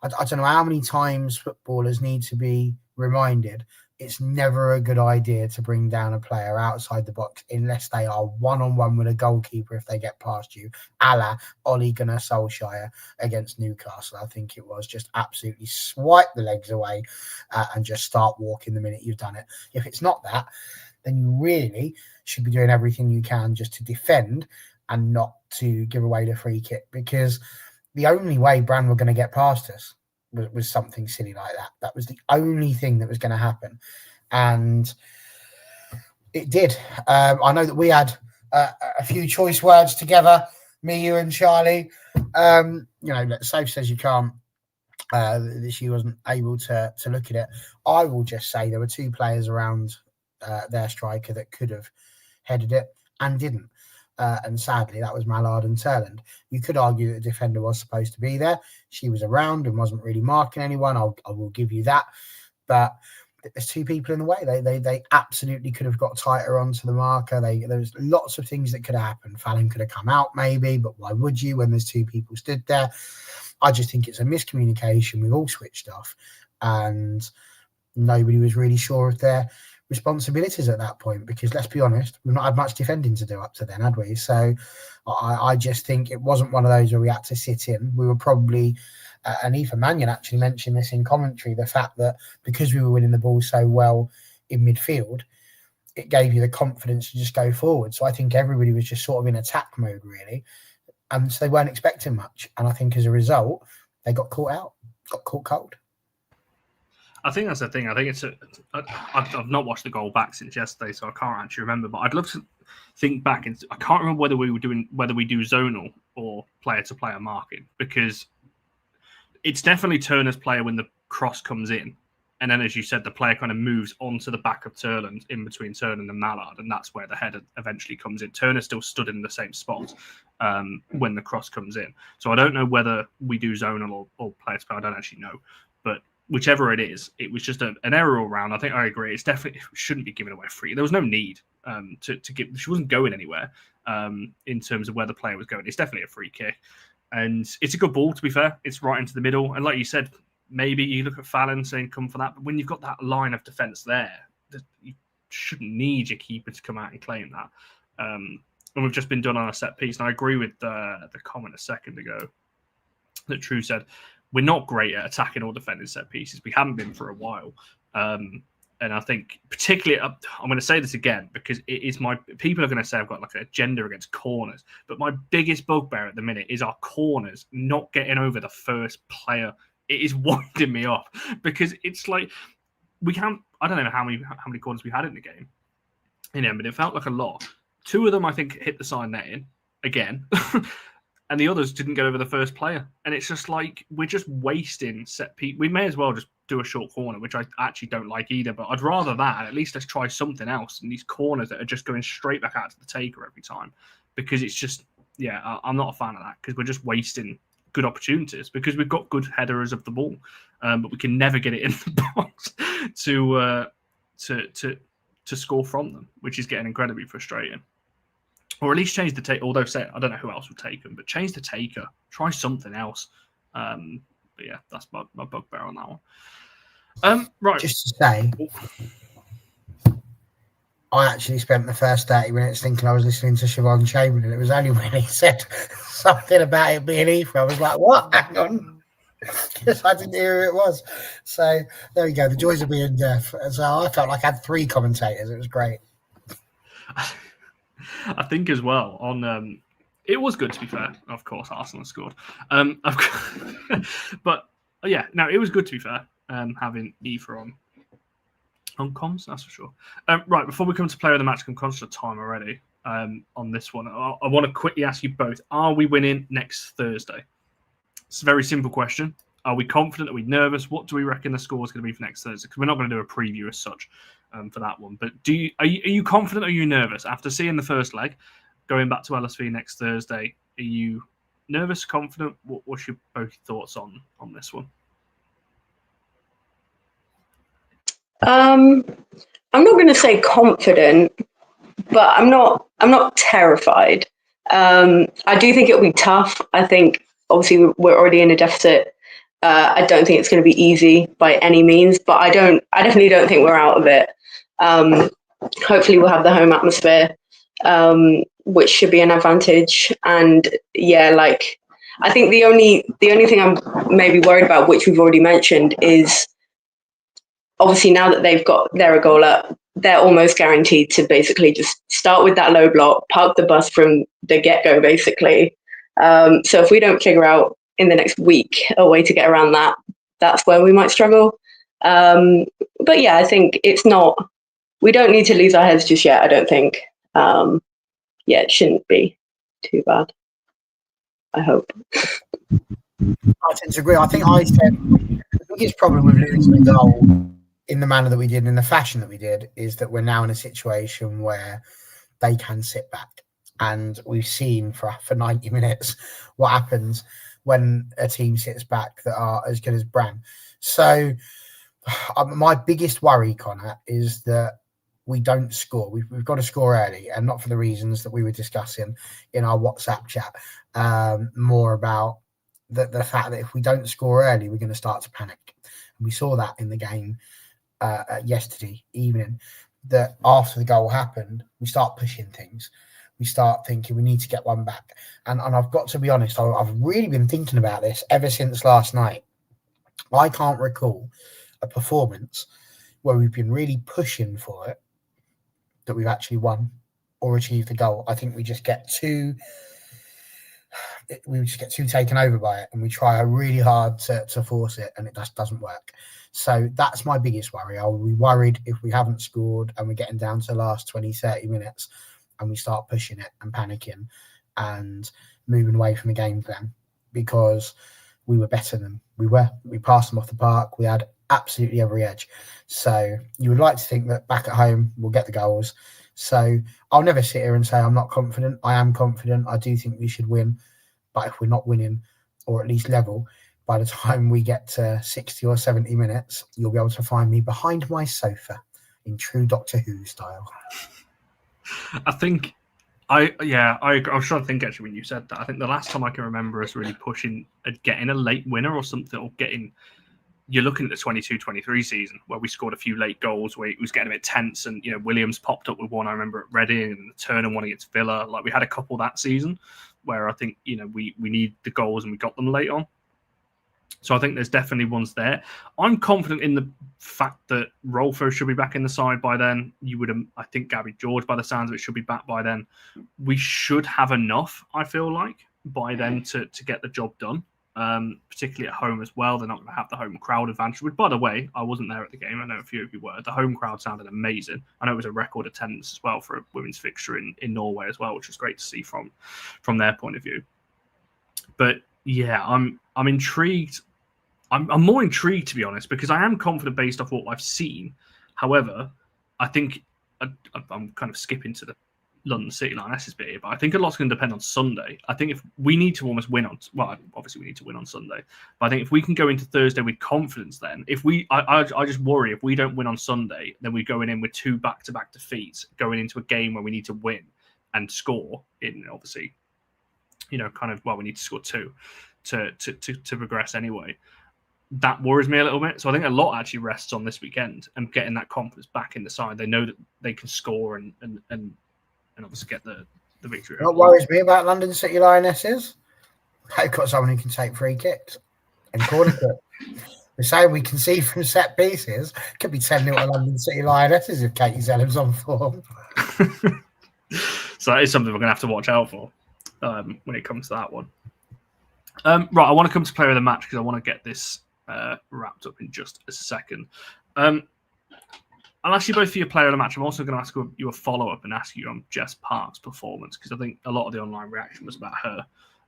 I don't know how many times footballers need to be reminded it's never a good idea to bring down a player outside the box unless they are one-on-one with a goalkeeper if they get past you, a la Ole Gunnar Solskjaer against Newcastle. I think it was just absolutely swipe the legs away and just start walking the minute you've done it. If it's not that, then you really should be doing everything you can just to defend and not to give away the free kick, because the only way Brann were going to get past us was something silly like that. That was the only thing that was going to happen. And it did. I know that we had a few choice words together, me, you and Charlie. Soph says you can't, that she wasn't able to look at it. I will just say there were two players around their striker that could have headed it and didn't. And sadly, that was Mallard and Turland. You could argue that the defender was supposed to be there. She was around and wasn't really marking anyone. I will give you that. But there's two people in the way. They absolutely could have got tighter onto the marker. There's lots of things that could have happened. Fallon could have come out maybe, but why would you when there's two people stood there? I just think it's a miscommunication. We've all switched off and nobody was really sure of their responsibilities at that point, because let's be honest, we've not had much defending to do up to then, had we? So I just think it wasn't one of those where we had to sit in. We were probably, and Ethan Mannion actually mentioned this in commentary, the fact that because we were winning the ball so well in midfield, it gave you the confidence to just go forward. So I think everybody was just sort of in attack mode, really. And so they weren't expecting much. And I think as a result, they got caught out, got caught cold. I think that's the thing. I think I've not watched the goal back since yesterday, so I can't actually remember. But I'd love to think back, and I can't remember whether we do zonal or player-to-player marking, because it's definitely Turner's player when the cross comes in, and then as you said, the player kind of moves onto the back of Turland in between Turner and Mallard, and that's where the header eventually comes in. Turner still stood in the same spot when the cross comes in, so I don't know whether we do zonal or player-to-player. I don't actually know, but whichever it is, it was just an error all round. I think I agree. It's definitely, it shouldn't be giving away free. There was no need to give. She wasn't going anywhere in terms of where the player was going. It's definitely a free kick, and it's a good ball. To be fair, it's right into the middle. And like you said, maybe you look at Fallon saying come for that, but when you've got that line of defence there, you shouldn't need your keeper to come out and claim that. And we've just been done on a set piece. And I agree with the comment a second ago that True said. We're not great at attacking or defending set pieces. We haven't been for a while. And I think particularly, I'm going to say this again, because it is people are going to say I've got like an agenda against corners, but my biggest bugbear at the minute is our corners not getting over the first player. It is winding me up, because it's like I don't know how many corners we had in the game, but it felt like a lot. Two of them, I think, hit the side netting again. and the others didn't get over the first player. And it's just like, we're just wasting set piece. We may as well just do a short corner, which I actually don't like either, but I'd rather that. At least let's try something else than these corners that are just going straight back out to the taker every time, because it's just, I'm not a fan of that, because we're just wasting good opportunities, because we've got good headers of the ball, but we can never get it in the box to score from them, which is getting incredibly frustrating. Or at least change the taker. Although, I don't know who else would take them, but change the taker. Try something else. But yeah, that's my bugbear on that one. Right. Just to say, I actually spent the first 30 minutes thinking I was listening to Siobhan Chamberlain. It was only when he said something about it being Ether, I was like, what? Hang on. Because I didn't hear who it was. So there you go. The joys of being deaf. So I felt like I had 3 commentators. It was great. I think as well on it was good, to be fair. Of course, Arsenal scored. But yeah, no, it was good, to be fair. Having Ether on comms, that's for sure. Right, before we come to player of the match, I'm conscious of time already. On this one, I want to quickly ask you both: are we winning next Thursday? It's a very simple question. Are we confident? Are we nervous? What do we reckon the score is going to be for next Thursday? Because we're not going to do a preview as such for that one. But are you confident? Or are you nervous after seeing the first leg, going back to LSV next Thursday? Are you nervous, confident? What's your both thoughts on this one? I'm not going to say confident, but I'm not terrified. I do think it'll be tough. I think obviously we're already in a deficit. I don't think it's going to be easy by any means, but I definitely don't think we're out of it. Hopefully we'll have the home atmosphere, which should be an advantage. And yeah, like I think the only thing I'm maybe worried about, which we've already mentioned, is obviously now that they're a goal up, they're almost guaranteed to basically just start with that low block, park the bus from the get-go, basically. So if we don't figure out in the next week a way to get around that, that's where we might struggle. But yeah, I think we don't need to lose our heads just yet, I don't think. Yeah, it shouldn't be too bad, I hope. I tend to agree. I think I said the biggest problem with losing a goal in the manner that we did, in the fashion that we did, is that we're now in a situation where they can sit back. And we've seen for 90 minutes what happens when a team sits back that are as good as Brann. So my biggest worry, Connor, is that we don't score. We've got to score early, and not for the reasons that we were discussing in our WhatsApp chat. More about the fact that if we don't score early, we're going to start to panic. And we saw that in the game yesterday evening, that after the goal happened, we start pushing things. We start thinking we need to get one back. And I've got to be honest, I've really been thinking about this ever since last night. I can't recall a performance where we've been really pushing for it, that we've actually won or achieved a goal. I think we just get too taken over by it, and we try really hard to force it, and it just doesn't work. So that's my biggest worry. I'll be worried if we haven't scored and we're getting down to the last 20, 30 minutes and we start pushing it and panicking and moving away from the game plan, because we were better than we were. We passed them off the park. We had absolutely every edge. So you would like to think that back at home we'll get the goals. So I'll never sit here and say I'm not confident. I am confident. I do think we should win. But if we're not winning, or at least level, by the time we get to 60 or 70 minutes, you'll be able to find me behind my sofa in true Doctor Who style. I think I was trying to think actually when you said that. I think the last time I can remember us really pushing at getting a late winner or something, or you're looking at the 22-23 season where we scored a few late goals where it was getting a bit tense, and Williams popped up with one, I remember, at Reading, and Turner one against Villa. Like, we had a couple that season where I think we need the goals and we got them late on. So I think there's definitely ones there. I'm confident in the fact that Rolfo should be back in the side by then. I think Gabby George, by the sounds of it, should be back by then. We should have enough, I feel like, by then to get the job done. Particularly at home as well. They're not going to have the home crowd advantage. Which, by the way, I wasn't there at the game. I know a few of you were. The home crowd sounded amazing. I know it was a record attendance as well for a women's fixture in Norway as well, which was great to see from their point of view. But yeah, I'm intrigued. I'm more intrigued, to be honest, because I am confident based off what I've seen. However, I think I'm kind of skipping to the London City Lionesses bit here, but I think a lot's going to depend on Sunday. I think if we need to almost win on, well, obviously we need to win on Sunday, but I think if we can go into Thursday with confidence, then I just worry if we don't win on Sunday, then we're going in with 2 back-to-back defeats, going into a game where we need to win and score in, obviously, we need to score 2 to progress anyway. That worries me a little bit. So I think a lot actually rests on this weekend and getting that confidence back in the side. They know that they can score and obviously get the victory. What worries me about London City Lionesses? They've got someone who can take free kicks and corner kick. We're saying we concede from set pieces. Could be 10-0 to London City Lionesses if Katie Zellem's on form. So that is something we're going to have to watch out for when it comes to that one. Right, I want to come to player of the match because I want to get this wrapped up in just a second. I'll ask you both for your player of the match. I'm also going to ask you a follow-up and ask you on Jess Park's performance because I think a lot of the online reaction was about her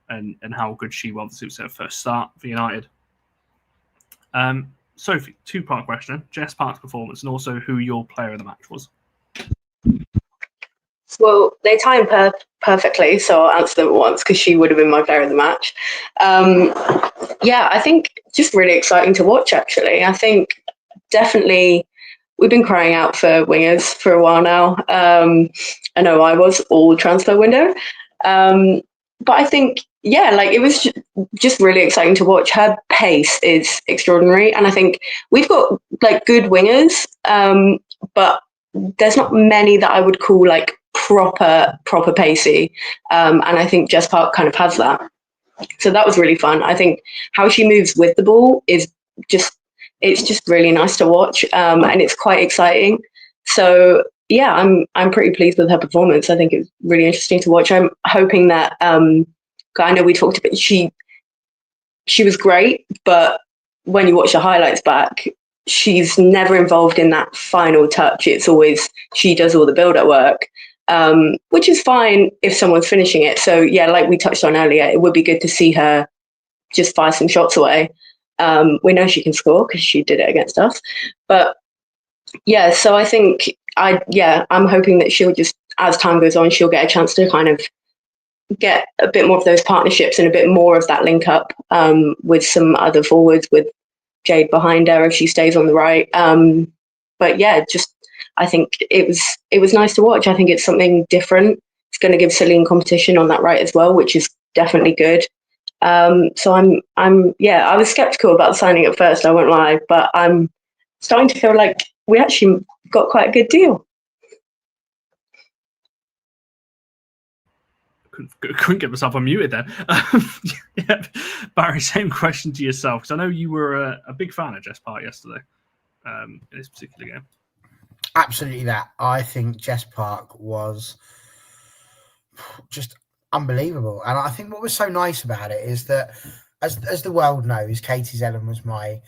and how good she was. It was her first start for United. Sophie, 2-part question. Jess Park's performance and also who your player of the match was. Well, they tie in perfectly, so I'll answer them at once because she would have been my player of the match. I think just really exciting to watch, actually. I think definitely we've been crying out for wingers for a while now. I know I was all transfer window. But I think, it was just really exciting to watch. Her pace is extraordinary. And I think we've got good wingers, but there's not many that I would call proper pacey. And I think Jess Park kind of has that. So that was really fun. I think how she moves with the ball is just really nice to watch. And it's quite exciting. So I'm pretty pleased with her performance. I think it's really interesting to watch. I'm hoping that I know we talked about she was great, but when you watch the highlights back, she's never involved in that final touch. It's always she does all the build-up work, which is fine if someone's finishing it. So like we touched on earlier, it would be good to see her just fire some shots away. We know she can score because she did it against us, but so I think I'm hoping that she'll just, as time goes on, she'll get a chance to kind of get a bit more of those partnerships and a bit more of that link up with some other forwards, with Jade behind her if she stays on the right. I think it was nice to watch. I think it's something different. It's going to give Celine competition on that right as well, which is definitely good. So I was skeptical about signing at first, I won't lie, but I'm starting to feel like we actually got quite a good deal. Couldn't get myself unmuted then. Barry, same question to yourself, because I know you were a big fan of Jess Park yesterday in this particular game. Absolutely that. I think Jess Park was just unbelievable. And I think what was so nice about it is that, as the world knows, Katie Zellem was my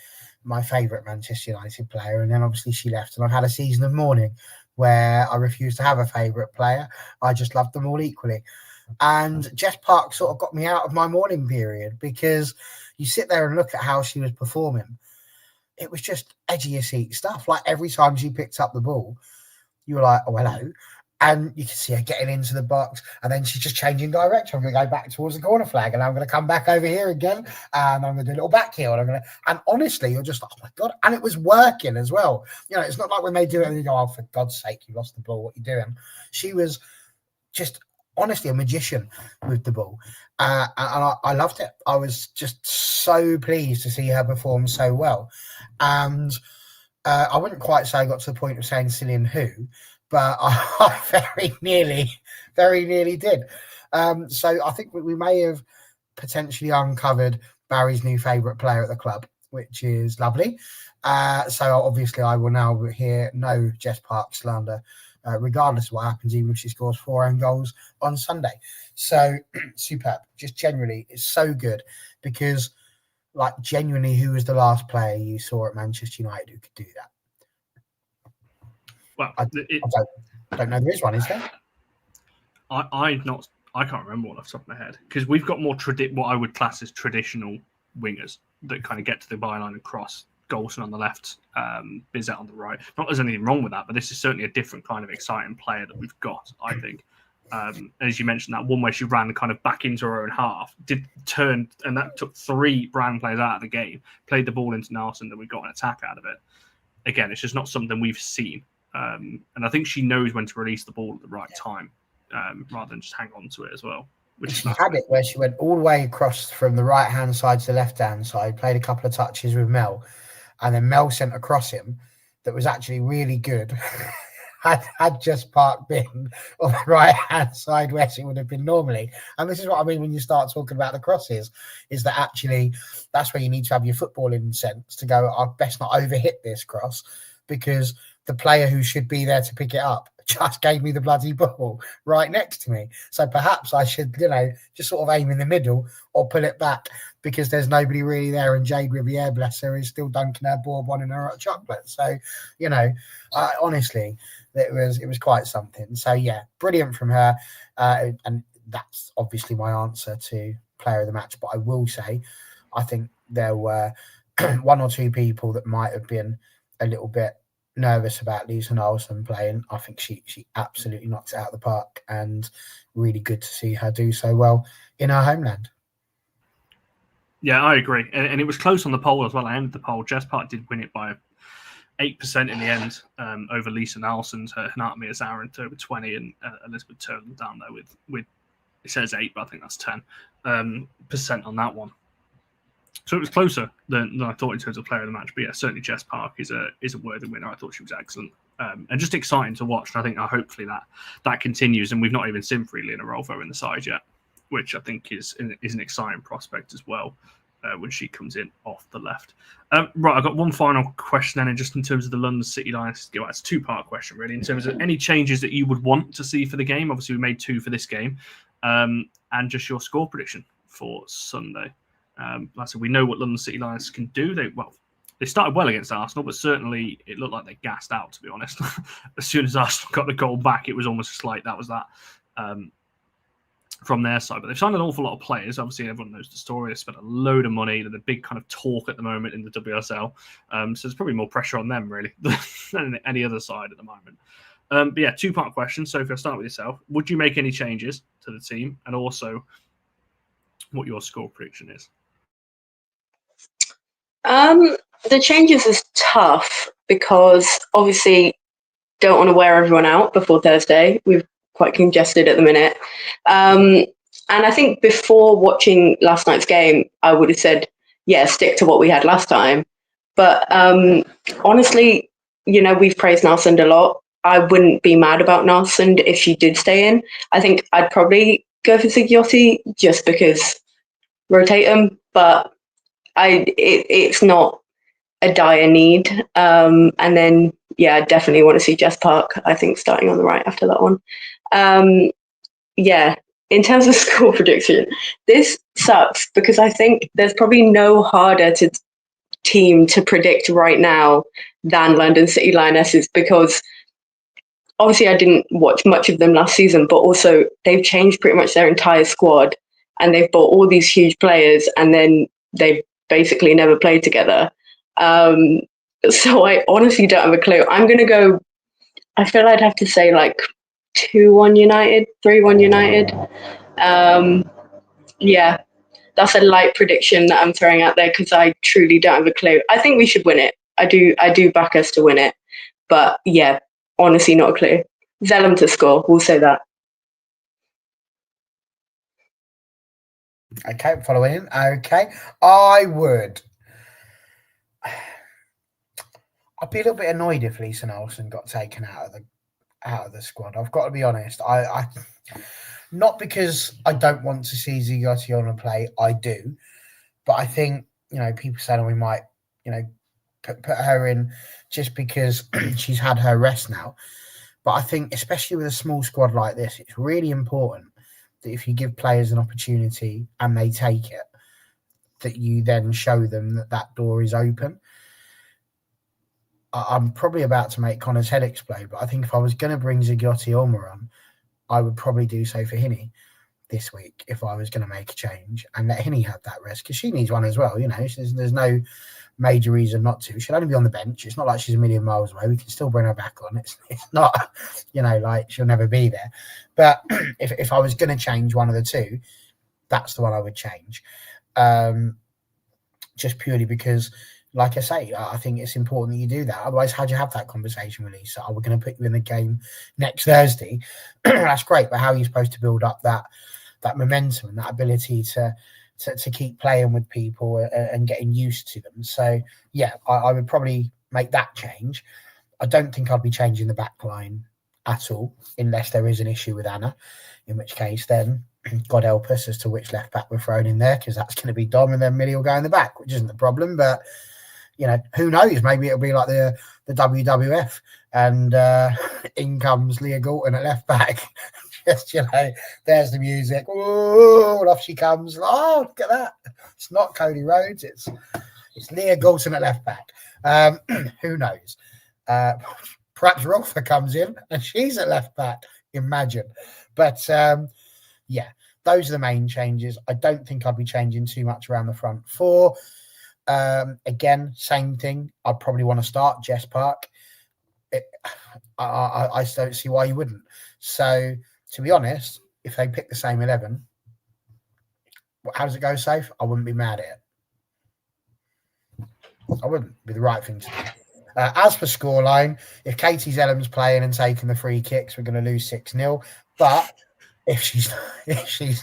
favourite Manchester United player. And then obviously she left, and I've had a season of mourning where I refused to have a favourite player. I just loved them all equally. And Jess Park sort of got me out of my mourning period, because you sit there and look at how she was performing. It was just edge of your seat stuff. Like every time she picked up the ball, you were like, oh, hello. And you can see her getting into the box, and then she's just changing direction. I'm going to go back towards the corner flag, and I'm going to come back over here again, and I'm going to do a little back heel. And honestly, you're just like, oh my God. And it was working as well. You know, it's not like when they do it and you go, oh, for God's sake, you lost the ball. What are you doing? She was just honestly a magician with the ball. And I loved it. I was just so pleased to see her perform so well. And I wouldn't quite say I got to the point of saying Cillian who, but I very nearly did. So I think we may have potentially uncovered Barry's new favourite player at the club, which is lovely. So obviously I will now hear no Jess Park slander, regardless of what happens, even if she scores 4 own goals on Sunday. So superb. Just generally, it's so good, because like genuinely, who was the last player you saw at Manchester United who could do that? Well, I don't know there is one, is there? I've not I can't remember one off the top of my head because we've got more what I would class as traditional wingers that kind of get to the byline and cross. Golson on the left, Bizet on the right. Not that there's anything wrong with that, but this is certainly a different kind of exciting player that we've got, I think. As you mentioned, that one where she ran kind of back into her own half, did turn, and that took 3 Brann players out of the game, played the ball into Nelson, and we got an attack out of it. Again, it's just not something we've seen. And I think she knows when to release the ball at the right time, rather than just hang on to it as well. She had it where she went all the way across from the right-hand side to the left-hand side, played a couple of touches with Mel, and then Mel sent across him that was actually really good. had Jess Park been on the right-hand side where she would have been normally. And this is what I mean when you start talking about the crosses, is that actually that's where you need to have your footballing sense to go, I best not overhit this cross, because the player who should be there to pick it up just gave me the bloody ball right next to me. So perhaps I should, just sort of aim in the middle or pull it back because there's nobody really there. And Jade Riviere, bless her, is still dunking her bourbon in her hot chocolate. So, honestly, it was quite something. So, yeah, brilliant from her. And that's obviously my answer to player of the match. But I will say, I think there were 1 or 2 people that might have been a little bit nervous about Lisa Nielsen playing. I think she absolutely knocked it out of the park, and really good to see her do so well in her homeland. Yeah, I agree. And it was close on the poll as well. I ended the poll. Jess Park did win it by 8% in the end over Lisa Nielsen's. Hanata Miyazawa over 20, and Elizabeth Turner down there with it says 8, but I think that's 10% on that one. So it was closer than I thought in terms of player of the match. But yeah, certainly Jess Park is a worthy winner. I thought she was excellent and just exciting to watch. And I think hopefully that continues. And we've not even seen Freelina Rolfo in the side yet, which I think is an exciting prospect as well when she comes in off the left. Right, I've got one final question then, and just in terms of the London City Lions, it's a 2-part question really. In terms of any changes that you would want to see for the game, obviously we made 2 for this game, and just your score prediction for Sunday. Like I said, we know what London City Lions can do. They started well against Arsenal, but certainly it looked like they gassed out, to be honest. As soon as Arsenal got the goal back, it was almost just like that was that from their side. But they've signed an awful lot of players. Obviously, everyone knows the story. They spent a load of money. They're the big kind of talk at the moment in the WSL. So there's probably more pressure on them, really, than any other side at the moment. But yeah, 2-part question. So if I start with yourself, would you make any changes to the team? And also, what your score prediction is? The changes is tough because obviously don't want to wear everyone out before Thursday. We're quite congested at the minute. And I think before watching last night's game, I would have said, yeah, stick to what we had last time. But honestly, we've praised Nelson a lot. I wouldn't be mad about Nelson if she did stay in. I think I'd probably go for Sigiotti just because rotate them, but it's not a dire need. And then, yeah, I definitely want to see Jess Park, I think, starting on the right after that one. Yeah, in terms of score prediction, this sucks because I think there's probably no harder team to predict right now than London City Lionesses, because obviously I didn't watch much of them last season, but also they've changed pretty much their entire squad and they've bought all these huge players and then they've basically never played together. So I honestly don't have a clue. I'm going to go, I feel I'd have to say like 2-1 United, 3-1 United. Yeah, that's a light prediction that I'm throwing out there because I truly don't have a clue. I think we should win it. I do back us to win it. But yeah, honestly, not a clue. Zellum to score, we'll say that. Okay, following. Okay, I'd be a little bit annoyed if Lisa Nielsen got taken out of the squad. I've got to be honest. I not because I don't want to see Zigottiona play. I do, but I think people say we might put her in just because she's had her rest now. But I think especially with a small squad like this, it's really important that if you give players an opportunity and they take it, that you then show them that door is open. I'm probably about to make Connor's head explode, but I think if I was going to bring Zigiotti Olma on, I would probably do so for Hinny, this week if I was going to make a change and let Hinny have that rest, because she needs one as well. You know, there's no major reason not to. She'll only be on the bench. It's not like she's a million miles away. We can still bring her back on. It's not, you know, like she'll never be there. But if I was going to change one of the two, that's the one I would change. Just purely because, like I say, I think it's important that you do that. Otherwise, how'd you have that conversation with Lisa? Oh, we're going to put you in the game next Thursday. That's great, but how are you supposed to build up that momentum and that ability to keep playing with people and getting used to them? So, yeah, I would probably make that change. I don't think I'd be changing the back line at all, unless there is an issue with Anna, in which case then God help us as to which left back we're thrown in there, because that's going to be Dom and then Millie will go in the back, which isn't the problem. But you know, who knows? Maybe it'll be like the WWF, and in comes Leah Galton at left back. Just, you know, there's the music. Oh, and off she comes. Oh, look at that! It's not Cody Rhodes. It's Leah Galton at left back. Who knows? Perhaps Rolfa comes in and she's at left back. Imagine. But yeah, those are the main changes. I don't think I'd be changing too much around the front four. Again, same thing. I'd probably want to start Jess Park. I don't see why you wouldn't. So, to be honest, if they pick the same 11, how does it go, Safe? I wouldn't be mad at it. I wouldn't be the right thing to do. As for scoreline, if Katie Zellam's playing and taking the free kicks, we're going to lose 6-0. But if she's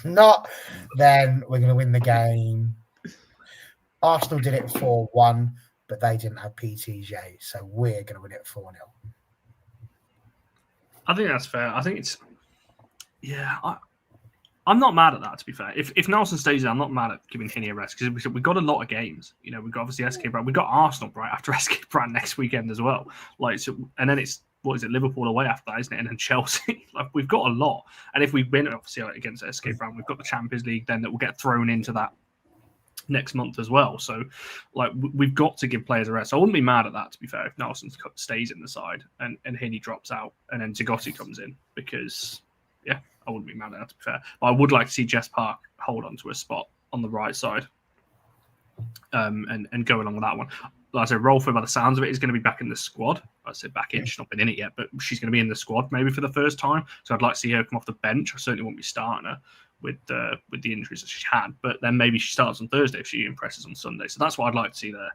not, then we're going to win the game. Arsenal did it 4-1, but they didn't have PTJ, so we're going to win it 4-0. I think that's fair. I think it's... Yeah, I'm not mad at that, to be fair. If Nelson stays there, I'm not mad at giving Hinny a rest, because we've got a lot of games. You know, we've got obviously SK Brann. We've got Arsenal right after SK Brann next weekend as well. Like, so, and then it's, what is it, Liverpool away after that, isn't it? And then Chelsea. Like, we've got a lot. And if we win, obviously, against SK Brann, we've got the Champions League then that will get thrown into that next month as well. So, like, we've got to give players a rest. I wouldn't be mad at that, to be fair, if Nelson stays in the side and Hinny drops out and then Zagotti comes in, because, yeah, I wouldn't be mad at that, to be fair. But I would like to see Jess Park hold on to a spot on the right side and go along with that one. Like I said, Rolfo, by the sounds of it, is going to be back in the squad. I said back in, she's not been in it yet, but she's going to be in the squad maybe for the first time. So I'd like to see her come off the bench. I certainly won't be starting her with the injuries that she had, but then maybe she starts on Thursday if she impresses on Sunday. So that's what I'd like to see there.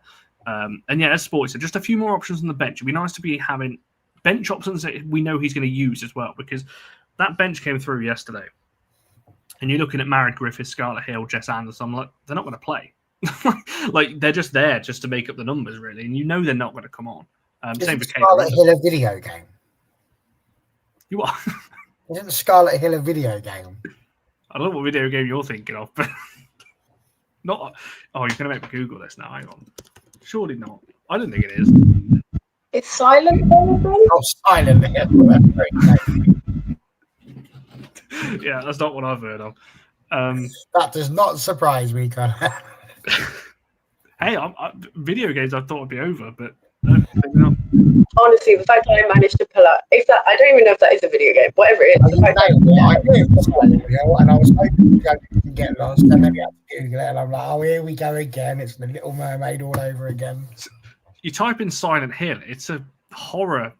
And yeah, as Sporty said, just a few more options on the bench. It'd be nice to be having bench options that we know he's going to use as well, because that bench came through yesterday. And you're looking at Marid Griffiths, Scarlett Hill, Jess Anderson. I'm like, they're not going to play. Like, they're just there just to make up the numbers, really. And you know they're not going to come on. Same for Scarlett Hill a video game? You are? Isn't Scarlett Hill a video game? I don't know what video game you're thinking of, but not. Oh, you're going to make me Google this now. Hang on. Surely not. I don't think it is. It's Silent Hill. Oh, Silent Hill. That's very nice. Yeah, that's not what I've heard of. That does not surprise me, Connor. Hey, video games I thought would be over, but no, maybe not. Honestly, the fact that I managed to pull up, I don't even know if that is a video game, whatever it is. I knew it was Silent Hill, and I was hoping to get lost, and then we had to Google it, and I'm like, oh, here we go again. It's the Little Mermaid all over again. You type in Silent Hill, it's a horror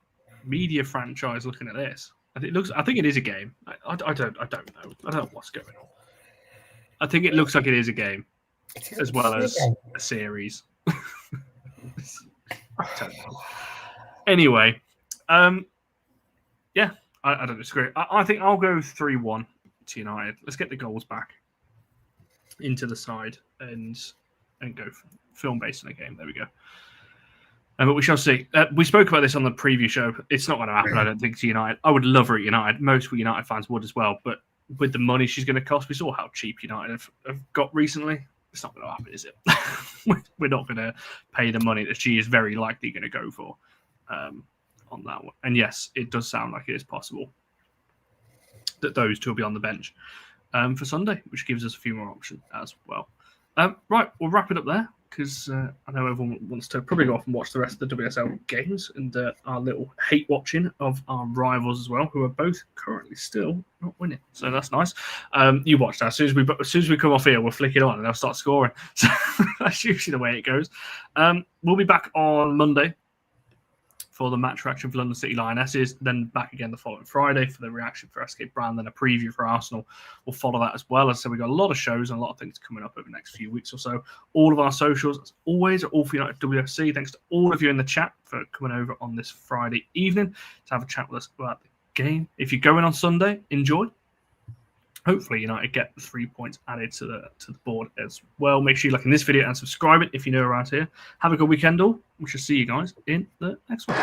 media franchise. Looking at this, I think it is a game. I don't know. I don't know what's going on. I think it looks like it is a game, as well as a series. I don't know. Anyway, yeah, I don't disagree. I think I'll go 3-1 to United. Let's get the goals back into the side and go film based on the game. There we go. But we shall see. We spoke about this on the preview show. It's not going to happen, I don't think, to United. I would love her at United. Most United fans would as well. But with the money she's going to cost, we saw how cheap United have got recently. It's not going to happen, is it? We're not going to pay the money that she is very likely going to go for on that one. And yes, it does sound like it is possible that those two will be on the bench for Sunday, which gives us a few more options as well. Right, we'll wrap it up there. because I know everyone wants to probably go off and watch the rest of the WSL games and our little hate watching of our rivals as well, who are both currently still not winning. So that's nice. You watch that. As soon as we come off here, we'll flick it on and they'll start scoring. So that's usually the way it goes. We'll be back on Monday for the match reaction for London City Lionesses, then back again the following Friday for the reaction for SK Brann, then a preview for Arsenal. We'll follow that as well. As I said, we've got a lot of shows and a lot of things coming up over the next few weeks or so. All of our socials, as always, are allforunitedwfc. Thanks to all of you in the chat for coming over on this Friday evening to have a chat with us about the game. If you go in on Sunday, enjoy. Hopefully, United get the 3 points added to the board as well. Make sure you like in this video and subscribe it if you're new around here. Have a good weekend all. We shall see you guys in the next one.